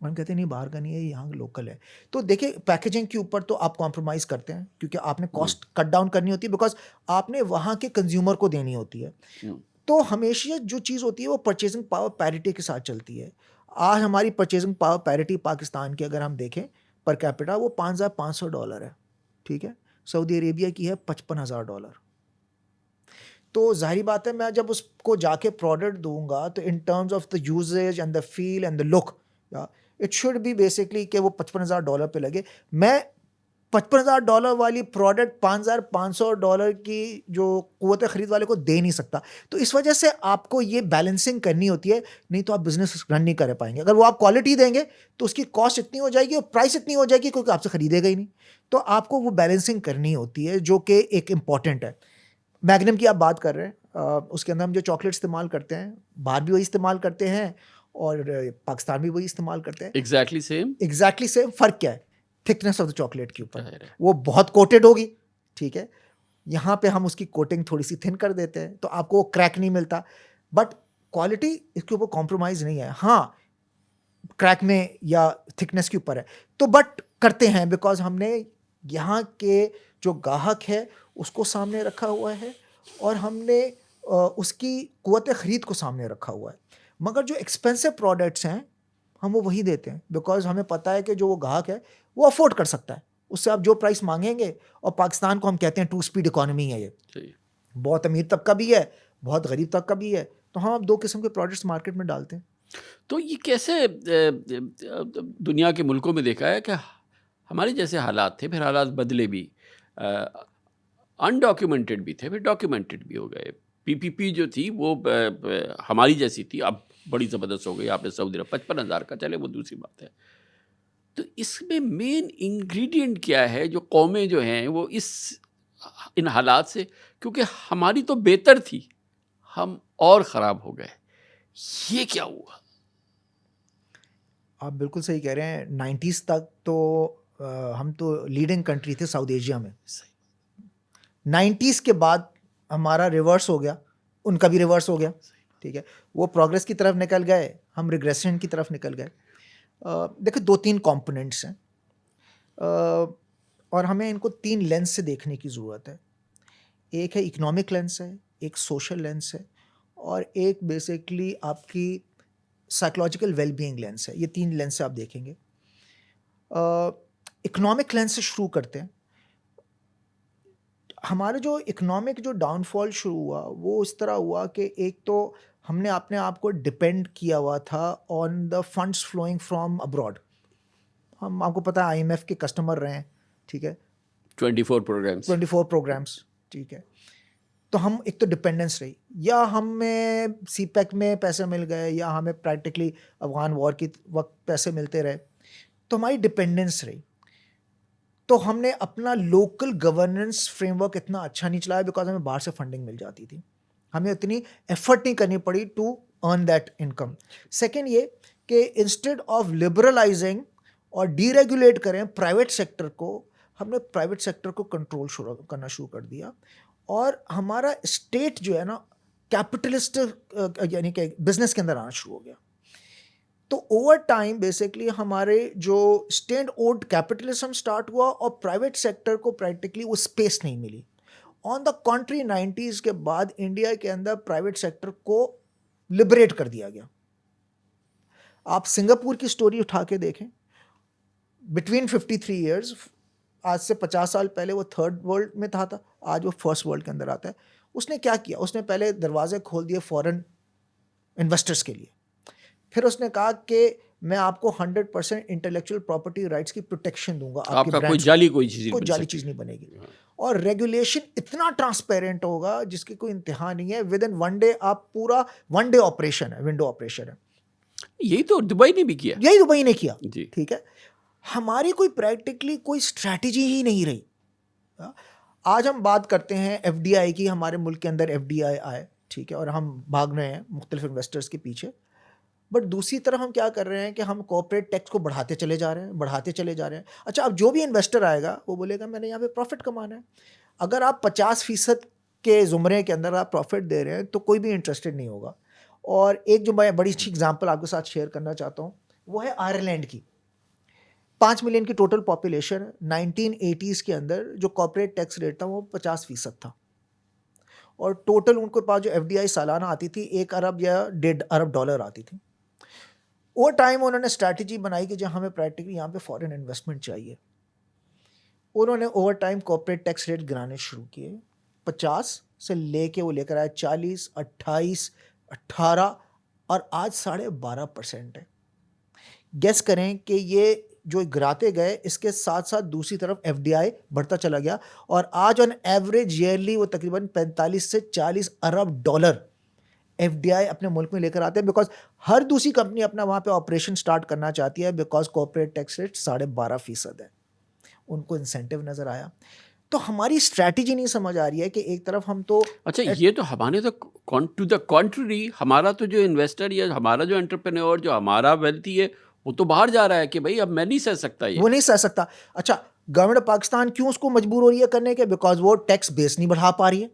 हम कहते हैं नहीं, बाहर का नहीं है, यहाँ लोकल है। तो देखिए, पैकेजिंग के ऊपर तो आप कॉम्प्रोमाइज़ करते हैं क्योंकि आपने कॉस्ट कट डाउन करनी होती है, बिकॉज आपने वहाँ के कंज्यूमर को देनी होती है। तो हमेशा जो चीज़ होती है वो परचेजिंग पावर पैरिटी के साथ चलती है। आज हमारी परचेजिंग पावर पैरिटी पाकिस्तान की अगर हम देखें पर कैपिटा, वो $5,500 है, ठीक है। सऊदी अरेबिया की है $55,000। तो जाहिर बात है, मैं जब उसको जाके प्रोडक्ट दूंगा तो in terms of the usage and the feel and the look, it should be basically कि वो $55,000 पे लगे। मैं $55,000 वाली प्रोडक्ट $5,500 की जो कुव्वत खरीद वाले को दे नहीं सकता। तो इस वजह से आपको ये बैलेंसिंग करनी होती है, नहीं तो आप बिजनेस रन नहीं कर पाएंगे। अगर वो आप क्वालिटी देंगे तो उसकी कॉस्ट इतनी हो जाएगी और प्राइस इतनी हो जाएगी क्योंकि आपसे खरीदेगा ही नहीं। तो आपको वो बैलेंसिंग करनी होती है, जो कि एक इम्पॉर्टेंट है। मैग्नम की आप बात कर रहे हैं, उसके अंदर हम जो चॉकलेट इस्तेमाल करते हैं, बाहर भी वही इस्तेमाल करते हैं और पाकिस्तान भी वही इस्तेमाल करते हैं। Exactly same. फ़र्क क्या है? थिकनेस ऑफ द चॉकलेट के ऊपर। वो बहुत कोटेड होगी, ठीक है, यहाँ पे हम उसकी कोटिंग थोड़ी सी थिन कर देते हैं, तो आपको वो क्रैक नहीं मिलता। बट क्वालिटी इसके ऊपर कॉम्प्रोमाइज़ नहीं है। हाँ, क्रैक में या थिकनेस के ऊपर है, तो बट करते हैं बिकॉज हमने यहाँ के जो ग्राहक है उसको सामने रखा हुआ है और हमने उसकी कुव्वत खरीद को सामने रखा हुआ है। मगर जो एक्सपेंसिव प्रोडक्ट्स हैं हम वो वही देते हैं बिकॉज हमें पता है कि जो वो ग्राहक है वो अफोर्ड कर सकता है, उससे आप जो प्राइस मांगेंगे। और पाकिस्तान को हम कहते हैं 2 स्पीड इकोनॉमी है, ये बहुत अमीर तबका भी है, बहुत गरीब तबका भी है। तो हम अब 2 किस्म के प्रोडक्ट्स मार्केट में डालते हैं। तो ये कैसे दुनिया के मुल्कों में देखा है कि हमारे जैसे हालात थे, फिर हालात बदले भी, अनडॉक्यूमेंटेड भी थे, फिर डॉक्यूमेंटेड भी हो गए। पीपीपी जो थी वो हमारी जैसी थी, अब बड़ी ज़बरदस्त हो गई। आपने सऊदी अरब 55,000 का, चले वो दूसरी बात है। तो इसमें मेन इंग्रेडिएंट क्या है जो कौमें जो हैं वो इन हालात से, क्योंकि हमारी तो बेहतर थी, हम और ख़राब हो गए, ये क्या हुआ? आप बिल्कुल सही कह रहे हैं। 90s तक तो हम तो लीडिंग कंट्री थे साउथ एशिया में। 90s के बाद हमारा रिवर्स हो गया, उनका भी रिवर्स हो गया, ठीक है। वो प्रोग्रेस की तरफ निकल गए, हम रिग्रेशन की तरफ निकल गए। देखो, 2-3 कंपोनेंट्स हैं और हमें इनको 3 लेंस से देखने की ज़रूरत है। एक है इकोनॉमिक लेंस है, एक सोशल लेंस है और एक बेसिकली आपकी साइकोलॉजिकल वेलबीइंग लेंस है। ये 3 लेंस से आप देखेंगे। इकोनॉमिक लेंस से शुरू करते हैं। हमारे जो इकोनॉमिक जो डाउनफॉल शुरू हुआ वो इस तरह हुआ कि एक तो हमने अपने आप को डिपेंड किया हुआ था on the funds flowing from abroad. हम आपको पता है IMF के कस्टमर रहे हैं, ठीक है, 24 प्रोग्राम्स 24 प्रोग्राम्स, ठीक है। तो हम एक तो डिपेंडेंस रही, या हमें CPEC में पैसे मिल गए या हमें प्रैक्टिकली अफगान वॉर की वक्त पैसे मिलते रहे, तो हमारी डिपेंडेंस रही। तो हमने अपना लोकल गवर्नेंस फ्रेमवर्क इतना अच्छा नहीं चलाया बिकॉज हमें बाहर से फंडिंग मिल जाती थी, हमें उतनी एफर्ट नहीं करनी पड़ी to earn that income. Second ये कि इंस्टेड ऑफ लिबरलाइजिंग और डीरेगुलेट करें प्राइवेट सेक्टर को, हमने प्राइवेट सेक्टर को कंट्रोल करना शुरू कर दिया, और हमारा स्टेट जो है ना कैपिटलिस्ट यानी कि बिजनेस के अंदर आना शुरू हो गया। तो ओवर टाइम बेसिकली हमारे जो स्टेट ओन्ड कैपिटलिज्म स्टार्ट हुआ और प्राइवेट सेक्टर को प्रैक्टिकली वो स्पेस नहीं मिली। ऑन द कॉन्ट्री 90s के बाद इंडिया के अंदर प्राइवेट सेक्टर को लिबरेट कर दिया गया। आप सिंगापुर की स्टोरी उठा के देखें, बिटवीन 53 ईयर्स, आज से 50 साल पहले वो थर्ड वर्ल्ड में था, आज वो फर्स्ट वर्ल्ड के अंदर आता है। उसने क्या किया, उसने पहले दरवाजे खोल दिए फॉरेन इन्वेस्टर्स के लिए, फिर उसने कहा कि मैं आपको 100% इंटेलेक्चुअल प्रॉपर्टी राइट्स की प्रोटेक्शन दूंगा, आपका कोई जाली कोई चीज़ नहीं बनेगी, और रेगुलेशन इतना ट्रांसपेरेंट होगा जिसकी कोई इंतहा नहीं है। विद इन 1 डे आप पूरा 1 डे ऑपरेशन है, विंडो ऑपरेशन है। यही तो दुबई ने भी किया, यही दुबई ने किया, जी। ठीक है। हमारी कोई प्रैक्टिकली कोई स्ट्रैटेजी ही नहीं रही। आज हम बात करते हैं FDI की, हमारे मुल्क के अंदर FDI आए, ठीक है, और हम भाग रहे हैं मुख्तलिफ इन्वेस्टर्स के पीछे, बट दूसरी तरफ हम क्या कर रहे हैं कि हम कॉर्पोरेट टैक्स को बढ़ाते चले जा रहे हैं। अच्छा, अब जो भी इन्वेस्टर आएगा वो बोलेगा मैंने यहाँ पे प्रॉफिट कमाना है। अगर आप 50% के ज़ुमरे के अंदर आप प्रॉफिट दे रहे हैं तो कोई भी इंटरेस्टेड नहीं होगा। और एक जो मैं बड़ी अच्छी एग्जांपल आपके साथ शेयर करना चाहता हूँ वो है आयरलैंड की। 5 मिलियन की टोटल पॉपुलेशन, 1980s के अंदर जो कॉर्पोरेट टैक्स रेट था वो 50% था, और टोटल उनके पास जो FDI सालाना आती थी 1 अरब या 1.5 अरब डॉलर आती थी। वो टाइम उन्होंने स्ट्रैटेजी बनाई कि जब हमें प्रैक्टिकली यहाँ पे फॉरेन इन्वेस्टमेंट चाहिए, उन्होंने over time corporate tax rate गिराने शुरू किए। 50 से लेके वो लेकर आए 40, 28, 18 और आज 12.5% है। गेस करें कि ये जो गिराते गए इसके साथ साथ दूसरी तरफ FDI बढ़ता चला गया, और आज ऑन एवरेज ईयरली वो तकरीबन 45 से 40 अरब डॉलर FDI अपने मुल्क में लेकर आते हैं, बिकॉज हर दूसरी कंपनी अपना वहाँ पे ऑपरेशन स्टार्ट करना चाहती है, बिकॉज कॉर्पोरेट टैक्स रेट 12.5% है। उनको इंसेंटिव नज़र आया। तो हमारी स्ट्रैटेजी नहीं समझ आ रही है कि एक तरफ हम तो अच्छा, ये तो हमारे तो टू द कॉन्ट्ररी, हमारा तो जो इन्वेस्टर या हमारा जो एंटरप्रेन्योर, जो हमारा वेल्थी है, वो तो बाहर जा रहा है कि भाई अब मैं नहीं सह सकता ये, वो नहीं सह सकता। अच्छा, गवर्नमेंट ऑफ पाकिस्तान क्यों उसको मजबूर हो रही है करने के? बिकॉज वो टैक्स बेस नहीं बढ़ा पा रही है,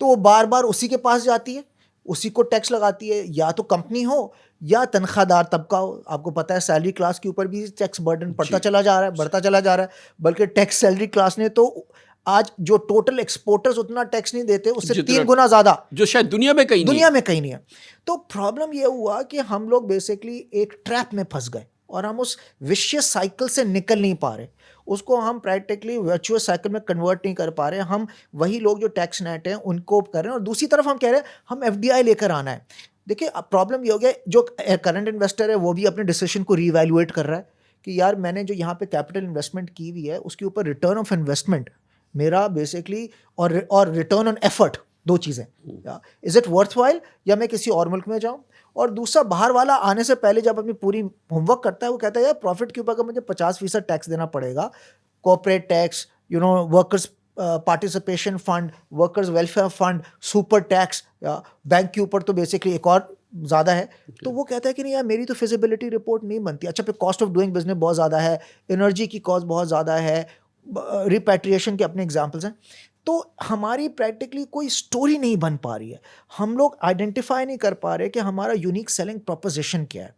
तो वो बार बार उसी के पास जाती है, उसी को टैक्स लगाती है, या तो कंपनी हो या तनख्वाहदार तबका हो। आपको पता है सैलरी क्लास के ऊपर भी टैक्स बर्डन बढ़ता चला जा रहा है, बल्कि टैक्स सैलरी क्लास ने तो आज जो टोटल एक्सपोर्टर्स उतना टैक्स नहीं देते, उससे 3 गुना ज़्यादा, जो शायद दुनिया में कहीं नहीं है। तो प्रॉब्लम ये हुआ कि हम लोग बेसिकली एक ट्रैप में फंस गए और हम उस विशियस साइकिल से निकल नहीं पा रहे, उसको हम प्रैक्टिकली वर्चुअस साइकिल में कन्वर्ट नहीं कर पा रहे। हम वही लोग जो टैक्स नेट हैं उनको कर रहे हैं, और दूसरी तरफ हम कह रहे हैं हम FDI लेकर आना है। देखिए, अब प्रॉब्लम ये हो गया, जो करंट इन्वेस्टर है वो भी अपने डिसीजन को रीवैल्यूएट कर रहा है कि यार मैंने जो यहाँ पे कैपिटल इन्वेस्टमेंट की हुई है उसके ऊपर रिटर्न ऑफ इन्वेस्टमेंट मेरा बेसिकली, और रिटर्न ऑन एफर्ट, 2 चीज़ें, इज इट वर्थवाइल, या मैं किसी और मुल्क में जाऊँ। और दूसरा, बाहर वाला आने से पहले जब अपनी पूरी होमवर्क करता है वो कहता है यार प्रॉफिट के ऊपर अगर मुझे 50% टैक्स देना पड़ेगा, corporate tax, workers participation fund, workers welfare fund, super tax, bank के ऊपर तो बेसिकली एक और ज़्यादा है, तो वो कहता है कि नहीं यार मेरी तो फिजिबिलिटी रिपोर्ट नहीं बनती। अच्छा, फिर कॉस्ट ऑफ डूइंग बिजनेस बहुत ज़्यादा है, एनर्जी की कॉस्ट बहुत ज़्यादा है, रिपैट्रिएशन के अपने एग्जाम्पल्स हैं। तो हमारी प्रैक्टिकली कोई स्टोरी नहीं बन पा रही है, हम लोग आइडेंटिफाई नहीं कर पा रहे कि हमारा यूनिक सेलिंग प्रोपोजिशन क्या है।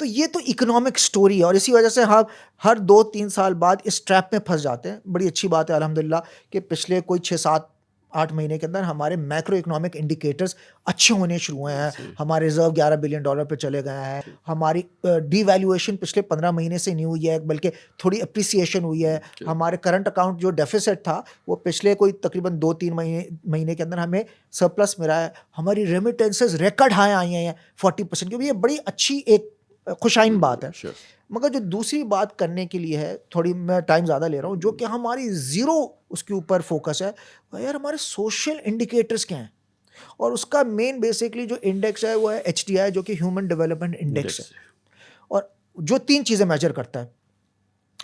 तो ये तो इकोनॉमिक स्टोरी है, और इसी वजह से हम हर 2-3 साल बाद इस ट्रैप में फंस जाते हैं। बड़ी अच्छी बात है अल्हम्दुलिल्लाह कि पिछले कोई 6-7-8 महीने के अंदर हमारे मैक्रो इकोनॉमिक इंडिकेटर्स अच्छे होने शुरू हुए हैं। हमारे रिजर्व $11 बिलियन पे चले गए हैं, हमारी डीवैल्यूएशन पिछले 15 महीने से नहीं हुई है, बल्कि थोड़ी अप्रिसिएशन हुई है। हमारे करंट अकाउंट जो डेफिसिट था वो पिछले कोई तकरीबन 2-3 महीने के अंदर हमें सरप्लस मिला है। हमारी रेमिटेंसेस रिकॉर्ड हाई आई हैं 40% की। ये बड़ी अच्छी एक खुशाइन बात है। Sure. मगर जो दूसरी बात करने के लिए है, थोड़ी मैं टाइम ज़्यादा ले रहा हूँ, जो कि हमारी ज़ीरो उसके ऊपर फोकस है, यार हमारे सोशल इंडिकेटर्स क्या हैं। और उसका मेन बेसिकली जो इंडेक्स है वो है HDI, जो कि ह्यूमन डेवलपमेंट इंडेक्स है। और जो 3 चीज़ें मेजर करता है,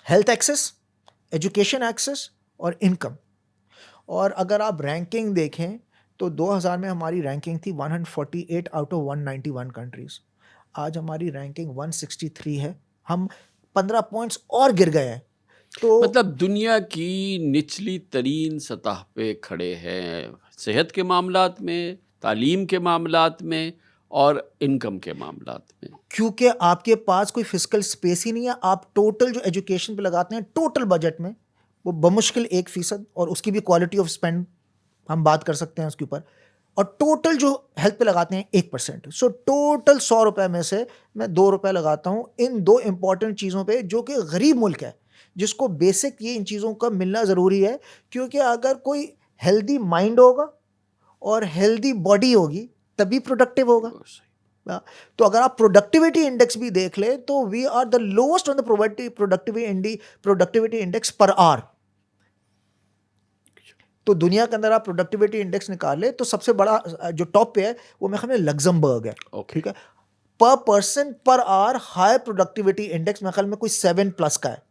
हेल्थ एक्सेस, एजुकेशन एक्सेस और इनकम। और अगर आप रैंकिंग देखें तो 2000 में हमारी रैंकिंग थी 148 आउट ऑफ 191 कंट्रीज़। आज हमारी रैंकिंग 163 है, हम 15 पॉइंट्स और गिर गए हैं। तो मतलब दुनिया की निचली तरीन सतह पे खड़े हैं, सेहत के मामलात में, तालीम के मामलात में और इनकम के मामलात में। क्योंकि आपके पास कोई फिजिकल स्पेस ही नहीं है। आप टोटल जो एजुकेशन पे लगाते हैं टोटल बजट में, वो बमुश्किल 1%, और उसकी भी क्वालिटी ऑफ स्पेंड हम बात कर सकते हैं उसके ऊपर। और टोटल जो हेल्थ पे लगाते हैं 1%। सो टोटल 100 रुपये में से मैं 2 रुपये लगाता हूँ इन 2 इंपॉर्टेंट चीज़ों पे, जो कि गरीब मुल्क है, जिसको बेसिक ये इन चीज़ों का मिलना ज़रूरी है। क्योंकि अगर कोई हेल्दी माइंड होगा और हेल्दी बॉडी होगी तभी प्रोडक्टिव होगा। तो अगर आप प्रोडक्टिविटी इंडेक्स भी देख ले तो we are the lowest on the productivity index per hour. तो दुनिया के अंदर आप प्रोडक्टिविटी इंडेक्स निकाल ले तो सबसे बड़ा जो टॉप पे है वो मेरे ख्याल में लग्जमबर्ग है। ठीक है, पर person per hour high productivity index मेरे ख्याल में कोई 7+ का है।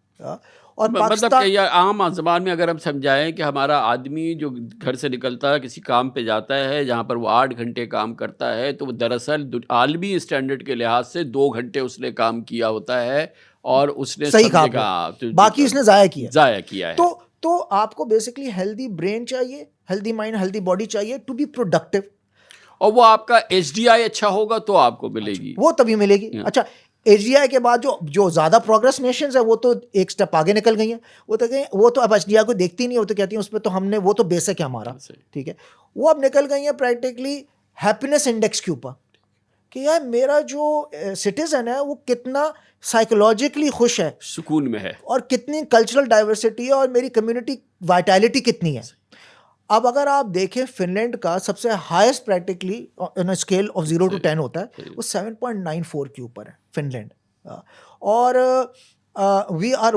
और मतलब पाकिस्तान, कि आम ज़बान में अगर हम समझाएं कि हमारा आदमी जो घर से निकलता है किसी काम पे जाता है जहाँ पर वो 8 घंटे काम करता है, तो वो दरअसल आलमी स्टैंडर्ड के लिहाज से 2 घंटे उसने काम किया होता है और उसने सही सब कहा जगह आपने, बाकी इसने ज़ाया किया है। तो आपको बेसिकली हेल्दी ब्रेन चाहिए, हेल्दी माइंड, हेल्दी बॉडी चाहिए टू बी प्रोडक्टिव। और वो आपका HDI अच्छा होगा तो आपको मिलेगी, वो तभी मिलेगी। अच्छा, HDI के बाद जो ज़्यादा प्रोग्रेस नेशंस है वो तो एक स्टेप आगे निकल गई हैं। वो तो अब HDI को देखती नहीं, वो तो कहती हैं उस पर तो हमने, वो तो बेसिक है हमारा। ठीक है, वो अब निकल गई हैं प्रैक्टिकली हैप्पीनेस इंडेक्स के ऊपर, कि यार मेरा जो सिटीजन है वो कितना साइकोलॉजिकली खुश है, सुकून में है, और कितनी कल्चरल डाइवर्सिटी है, और मेरी कम्युनिटी वाइटैलिटी कितनी है। अब अगर आप देखें फिनलैंड का सबसे highest practically on scale of 0 to 10 होता है, वो 7.94 के ऊपर है फिनलैंड। और we are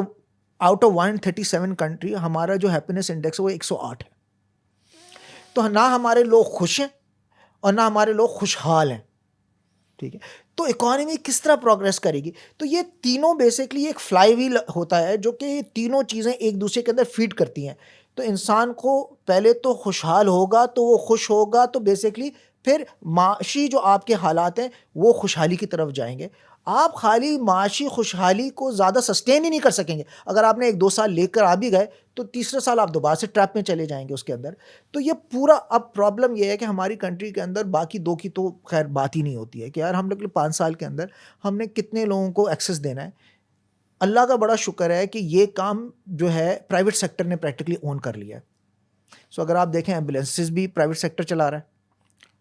out of 137 country, हमारा जो हैप्पीनेस इंडेक्स है वो 108 है। तो ना हमारे लोग खुश हैं और ना हमारे लोग खुशहाल हैं। ठीक है, तो इकोनॉमी किस तरह प्रोग्रेस करेगी? तो ये तीनों बेसिकली एक फ्लाई व्हील होता है, जो कि ये तीनों चीज़ें एक दूसरे के अंदर फीड करती हैं। तो इंसान को पहले तो खुशहाल होगा तो वो खुश होगा, तो बेसिकली फिर माशी जो आपके हालात हैं वो खुशहाली की तरफ जाएंगे। आप खाली माशी खुशहाली को ज़्यादा सस्टेन ही नहीं कर सकेंगे। अगर आपने 1-2 साल लेकर आ भी गए तो तीसरे साल आप दोबारा से ट्रैप में चले जाएंगे उसके अंदर। तो ये पूरा, अब प्रॉब्लम ये है कि हमारी कंट्री के अंदर बाकी 2 की तो खैर बात ही नहीं होती है कि यार हम लोग 5 साल के अंदर हमने कितने लोगों को एक्सेस देना है। अल्लाह का बड़ा शुक्र है कि ये काम जो है प्राइवेट सेक्टर ने प्रैक्टिकली ओन कर लिया है। सो अगर आप देखें, एम्बुलेंसेज भी प्राइवेट सेक्टर चला रहा है,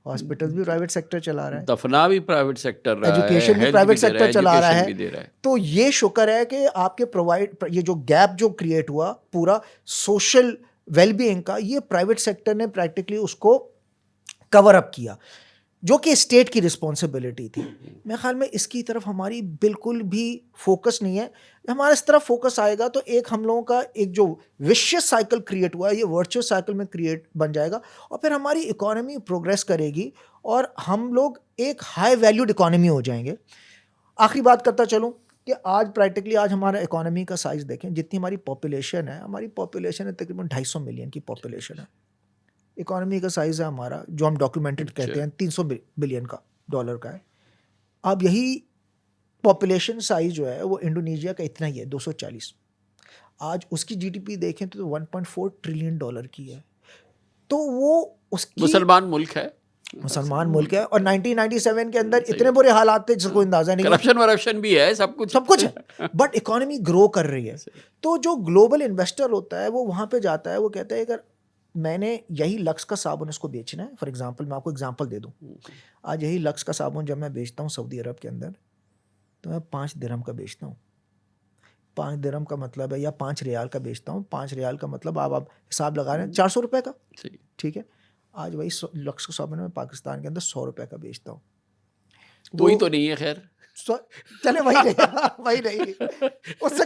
हॉस्पिटल्स भी प्राइवेट सेक्टर चला रहा है, दफना भी प्राइवेट सेक्टर रहा है, एजुकेशन भी प्राइवेट सेक्टर चला रहा है। दे रहा है। तो ये शुक्र है कि आपके ये जो गैप जो क्रिएट हुआ पूरा सोशल वेलबीइंग का, ये प्राइवेट सेक्टर ने प्रैक्टिकली उसको कवर अप किया, जो कि स्टेट की रिस्पॉन्सिबिलिटी थी। मेरे ख्याल में इसकी तरफ हमारी बिल्कुल भी फोकस नहीं है। हमारा इस तरफ फोकस आएगा तो एक हम लोगों का एक जो विशियस साइकिल क्रिएट हुआ है, ये वर्चुअस साइकिल में क्रिएट बन जाएगा, और फिर हमारी इकोनॉमी प्रोग्रेस करेगी और हम लोग एक हाई वैल्यूड इकोनॉमी हो जाएंगे। आखिरी बात करता चलूँ कि आज प्रैक्टिकली आज हमारा इकोनॉमी का साइज़ देखें, जितनी हमारी पॉपुलेशन है, हमारी पॉपुलेशन है तकरीबन 250 मिलियन की पॉपुलेशन है। इकोनॉमी का साइज़ है हमारा, जो हम डॉक्यूमेंटेड कहते हैं, 300 बिलियन का डॉलर का है। अब यही पॉपुलेशन साइज जो है वो इंडोनेशिया का इतना ही है, 240। आज उसकी जीडीपी देखें तो 1.4 ट्रिलियन डॉलर की है। तो वो उसकी मुसलमान मुल्क है, और 1997 के अंदर इतने बुरे हालात थे जिसको अंदाजा नहीं, करप्शन भी है, सब कुछ है, बट इकोनॉमी ग्रो कर रही है। तो जो ग्लोबल इन्वेस्टर होता है वो वहाँ पे जाता है, वो कहता है अगर मैंने यही लक्स का साबुन इसको बेचना है, फॉर एग्जांपल मैं आपको एग्जांपल दे दूं, आज यही लक्स का साबुन जब मैं बेचता हूँ सऊदी अरब के अंदर, तो मैं 5 दिरहम का बेचता हूँ। 5 दिरहम का मतलब है, या 5 रियाल का बेचता हूँ। 5 रियाल का मतलब आप हिसाब लगा रहे हैं 400 रुपये का। ठीक है, आज वही लक्स का साबुन मैं पाकिस्तान के अंदर 100 रुपये का बेचता हूँ। तो ही तो नहीं है खैर। चले वही नहीं वही नहीं, उससे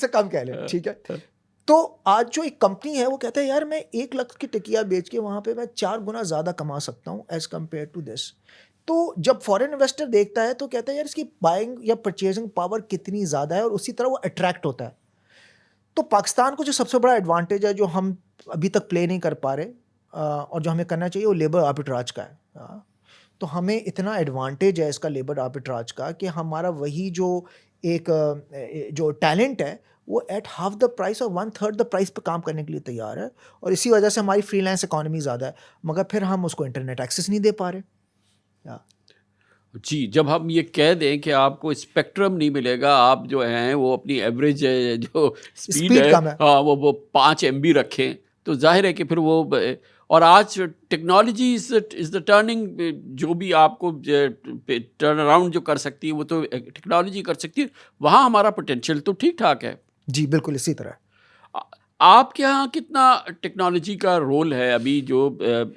कम कह लें, ठीक है। तो आज जो एक कंपनी है वो कहता है यार मैं 1 लाख की टिकिया बेच के वहाँ पे मैं 4 गुना ज़्यादा कमा सकता हूँ एज़ कम्पेयर टू दिस। तो जब फॉरेन इन्वेस्टर देखता है तो कहता है यार इसकी बाइंग या परचेजिंग पावर कितनी ज़्यादा है, और उसी तरह वो अट्रैक्ट होता है। तो पाकिस्तान को जो सबसे बड़ा एडवांटेज है जो हम अभी तक प्ले नहीं कर पा रहे और जो हमें करना चाहिए वो लेबर आर्बिट्राज का है। तो हमें इतना एडवांटेज है इसका लेबर आर्बिट्राज का कि हमारा वही जो एक जो टैलेंट है वो एट हाफ द प्राइस और 1/3 द प्राइस पे काम करने के लिए तैयार है, और इसी वजह से हमारी फ्रीलांस इकोनॉमी ज़्यादा है, मगर फिर हम उसको इंटरनेट एक्सेस नहीं दे पा रहे। जी, जब हम ये कह दें कि आपको स्पेक्ट्रम नहीं मिलेगा, आप जो हैं वो अपनी एवरेज जो स्पीड है, कम है। हाँ, वो 5 MB रखें, तो जाहिर है कि फिर वो और आज टेक्नोलॉजी इज़ द टर्निंग, जो भी आपको टर्न अराउंड जो कर सकती है वो तो टेक्नोलॉजी कर सकती है। वहाँ हमारा पोटेंशियल तो ठीक ठाक है। जी बिल्कुल इसी तरह। आपके यहाँ कितना टेक्नोलॉजी का रोल है अभी, जो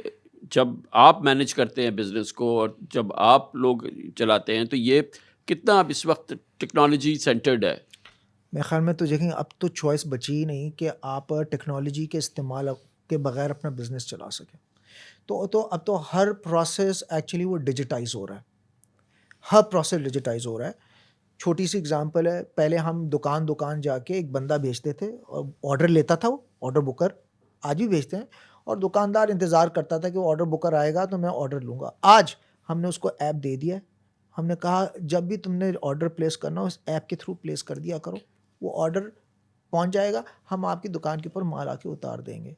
जब आप मैनेज करते हैं बिजनेस को और जब आप लोग चलाते हैं, तो ये कितना अब इस वक्त टेक्नोलॉजी सेंटर्ड है? मेरे ख्याल में तो देखें अब तो चॉइस बची ही नहीं कि आप टेक्नोलॉजी के इस्तेमाल के बगैर अपना बिजनेस चला सकें। तो अब तो हर प्रोसेस एक्चुअली वो डिजिटाइज हो रहा है, हर प्रोसेस डिजिटाइज हो रहा है। छोटी सी एग्जांपल है, पहले हम दुकान जाके एक बंदा भेजते थे और ऑर्डर लेता था, वो ऑर्डर बुकर आज भी भेजते हैं, और दुकानदार इंतज़ार करता था कि वो ऑर्डर बुकर आएगा तो मैं ऑर्डर लूँगा। आज हमने उसको ऐप दे दिया है, हमने कहा जब भी तुमने ऑर्डर प्लेस करना हो उस ऐप के थ्रू प्लेस कर दिया करो, वो ऑर्डर पहुंच जाएगा, हम आपकी दुकान के ऊपर माल आके उतार देंगे।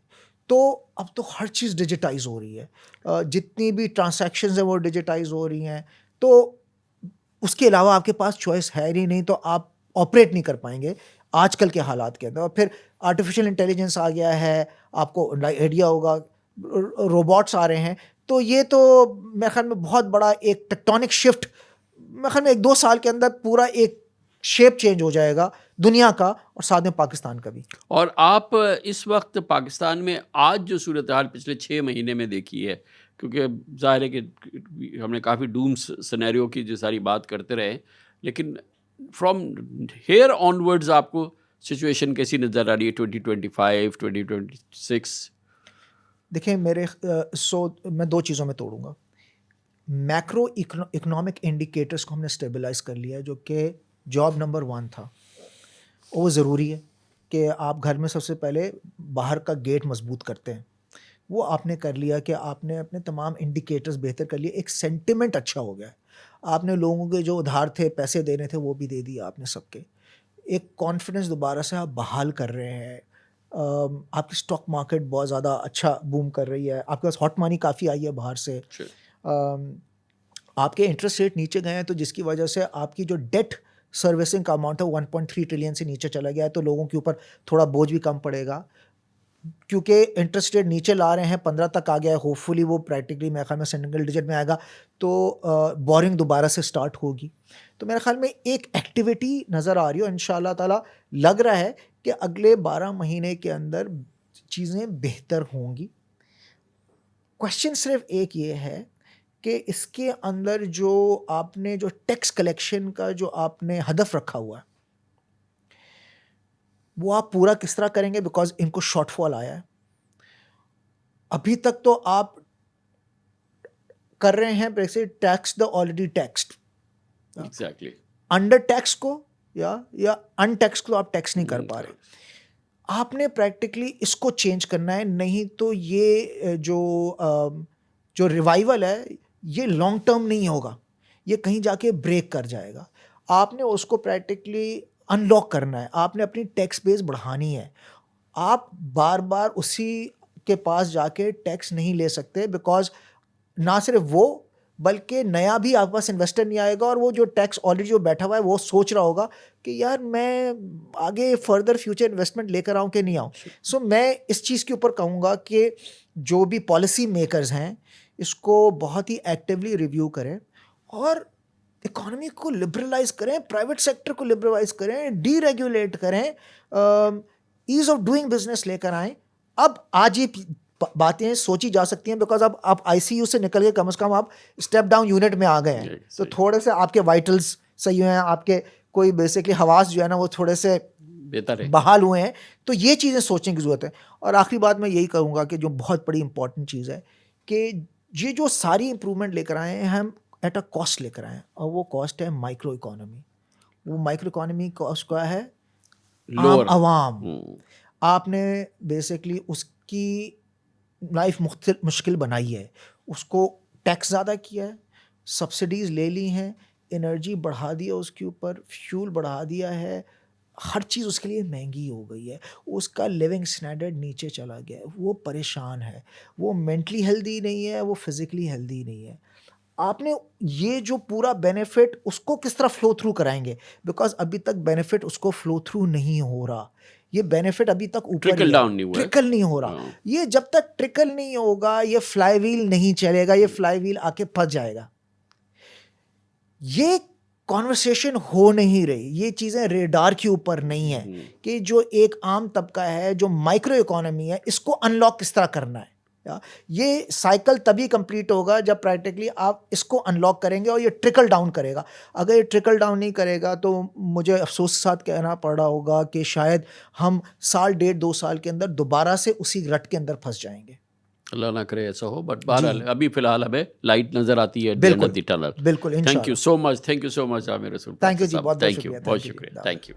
तो अब तो हर चीज़ डिजिटाइज हो रही है, जितनी भी ट्रांसैक्शंस हैं वो डिजिटाइज हो रही हैं, तो उसके अलावा आपके पास चॉइस है ही नहीं, तो आप ऑपरेट नहीं कर पाएंगे आजकल के हालात के अंदर। और फिर आर्टिफिशियल इंटेलिजेंस आ गया है, आपको आइडिया होगा, रोबोट्स आ रहे हैं, तो ये तो मेरे ख्याल में बहुत बड़ा एक टेक्टोनिक शिफ्ट, मेरे ख्याल में 1-2 साल के अंदर पूरा एक शेप चेंज हो जाएगा दुनिया का और साथ में पाकिस्तान का भी। और आप इस वक्त पाकिस्तान में आज जो सूरत हाल पिछले 6 महीने में देखी है, क्योंकि ज़ाहिर है कि हमने काफ़ी डूम सिनेरियो की जो सारी बात करते रहे, लेकिन फ्रॉम हेयर ऑनवर्ड्स आपको सिचुएशन कैसी नज़र आ रही है 2025, 2026? देखिए मैं 2 चीज़ों में तोड़ूंगा। मैक्रो इकोनॉमिक इंडिकेटर्स को हमने स्टेबलाइज कर लिया है, जो कि जॉब नंबर 1 था। वो ज़रूरी है कि आप घर में सबसे पहले बाहर का गेट मजबूत करते हैं, वो आपने कर लिया कि आपने अपने तमाम इंडिकेटर्स बेहतर कर लिए, एक सेंटिमेंट अच्छा हो गया, आपने लोगों के जो उधार थे पैसे देने थे वो भी दे दिए आपने सबके, एक कॉन्फिडेंस दोबारा से आप बहाल कर रहे हैं। आपकी स्टॉक मार्केट बहुत ज़्यादा अच्छा बूम कर रही है, आपके पास हॉट मनी काफ़ी आई है बाहर से, आपके इंटरेस्ट रेट नीचे गए हैं, तो जिसकी वजह से आपकी जो डेट सर्विसिंग का अमाउंट है 1.3 ट्रिलियन से नीचे चला गया है, तो लोगों के ऊपर थोड़ा बोझ भी कम पड़ेगा, क्योंकि इंटरेस्ट रेट नीचे ला रहे हैं, 15 तक आ गया है, होपफुली वो प्रैक्टिकली मेरे ख्याल में सिंगल डिजिट में आएगा, तो बोरिंग दोबारा से स्टार्ट होगी। तो मेरे ख्याल में एक एक्टिविटी नज़र आ रही है, इंशाल्लाह ताला लग रहा है कि अगले 12 महीने के अंदर चीज़ें बेहतर होंगी। क्वेश्चन सिर्फ एक ये है कि इसके अंदर जो आपने जो टैक्स कलेक्शन का जो आपने हदफ रखा हुआ है वो आप पूरा किस तरह करेंगे, बिकॉज इनको शॉर्टफॉल आया है। अभी तक तो आप कर रहे हैं वैसे tax the already taxed, exactly under tax को या अनटैक्स को आप टैक्स नहीं कर पा रहे। आपने प्रैक्टिकली इसको चेंज करना है, नहीं तो ये जो रिवाइवल है ये लॉन्ग टर्म नहीं होगा, ये कहीं जाके ब्रेक कर जाएगा। आपने उसको प्रैक्टिकली अनलॉक करना है, आपने अपनी टैक्स बेस बढ़ानी है। आप बार बार उसी के पास जाके टैक्स नहीं ले सकते, बिकॉज ना सिर्फ वो बल्कि नया भी आपके पास इन्वेस्टर नहीं आएगा, और वो जो टैक्स ऑलरेडी जो बैठा हुआ है वो सोच रहा होगा कि यार मैं आगे फर्दर फ्यूचर इन्वेस्टमेंट लेकर आऊँ कि नहीं आऊँ। सो मैं इस चीज़ के ऊपर कहूँगा कि जो भी पॉलिसी मेकर्स हैं इसको बहुत ही एक्टिवली रिव्यू करें और इकोनॉमी को लिबरलाइज करें, प्राइवेट सेक्टर को लिबरलाइज करें, डीरेगुलेट करें, ईज ऑफ डूइंग बिजनेस लेकर आएँ। अब आज ये बातें सोची जा सकती हैं, बिकॉज अब आप आईसीयू से निकल के कम से कम आप स्टेप डाउन यूनिट में आ गए हैं, तो थोड़े से आपके वाइटल्स सही हुए हैं, आपके कोई बेसिकली हवास जो है ना वो थोड़े से बेहतर है। बहाल हुए हैं, तो ये चीज़ें सोचने की ज़रूरत है। और आखिरी बात मैं यही कहूँगा कि जो बहुत बड़ी इंपॉर्टेंट चीज़ है कि ये जो सारी इंप्रूवमेंट लेकर आए हैं हम एट अ कॉस्ट लेकर आए हैं, और वो कॉस्ट है माइक्रो इकोनॉमी। वो माइक्रो इकोनॉमी कॉस्ट क्या है? आम लोअर आवाम। आपने बेसिकली उसकी लाइफ मुश्किल बनाई है, उसको टैक्स ज़्यादा किया है, सब्सिडीज़ ले ली हैं, एनर्जी बढ़ा दिया उसके ऊपर, फ्यूल बढ़ा दिया है, हर चीज़ उसके लिए महंगी हो गई है, उसका लिविंग स्टैंडर्ड नीचे चला गया है, वो परेशान है, वो मेंटली हेल्दी नहीं है, वो फिज़िकली हेल्दी नहीं है। आपने ये जो पूरा बेनिफिट उसको किस तरह फ्लो थ्रू कराएंगे, बिकॉज अभी तक बेनिफिट उसको फ्लो थ्रू नहीं हो रहा, ये बेनिफिट अभी तक ऊपर ट्रिकल डाउन नहीं हुआ, ट्रिकल नहीं हो रहा। ये जब तक ट्रिकल नहीं होगा ये फ्लाई व्हील नहीं चलेगा, ये फ्लाई व्हील आके फंस जाएगा। ये कॉन्वर्सेशन हो नहीं रही, ये चीज़ें रेडार के ऊपर नहीं है कि जो एक आम तबका है, जो माइक्रो इकोनॉमी है, इसको अनलॉक किस तरह करना है। ये साइकिल तभी कंप्लीट होगा जब प्रैक्टिकली आप इसको अनलॉक करेंगे और ये ट्रिकल डाउन करेगा। अगर ये ट्रिकल डाउन नहीं करेगा तो मुझे अफसोस के साथ कहना पड़ रहा होगा कि शायद हम साल 1.5-2 साल के अंदर दोबारा से उसी रट के अंदर फंस जाएंगे। अल्लाह ना करे ऐसा हो, बट बहरहाल अभी फिलहाल हमें लाइट नजर आती है। बिल्कुल, टनल। बिल्कुल, thank you so much Aamir Rasool. Thank you जी, बहुत थैंक यू, बहुत शुक्रिया, थैंक यू।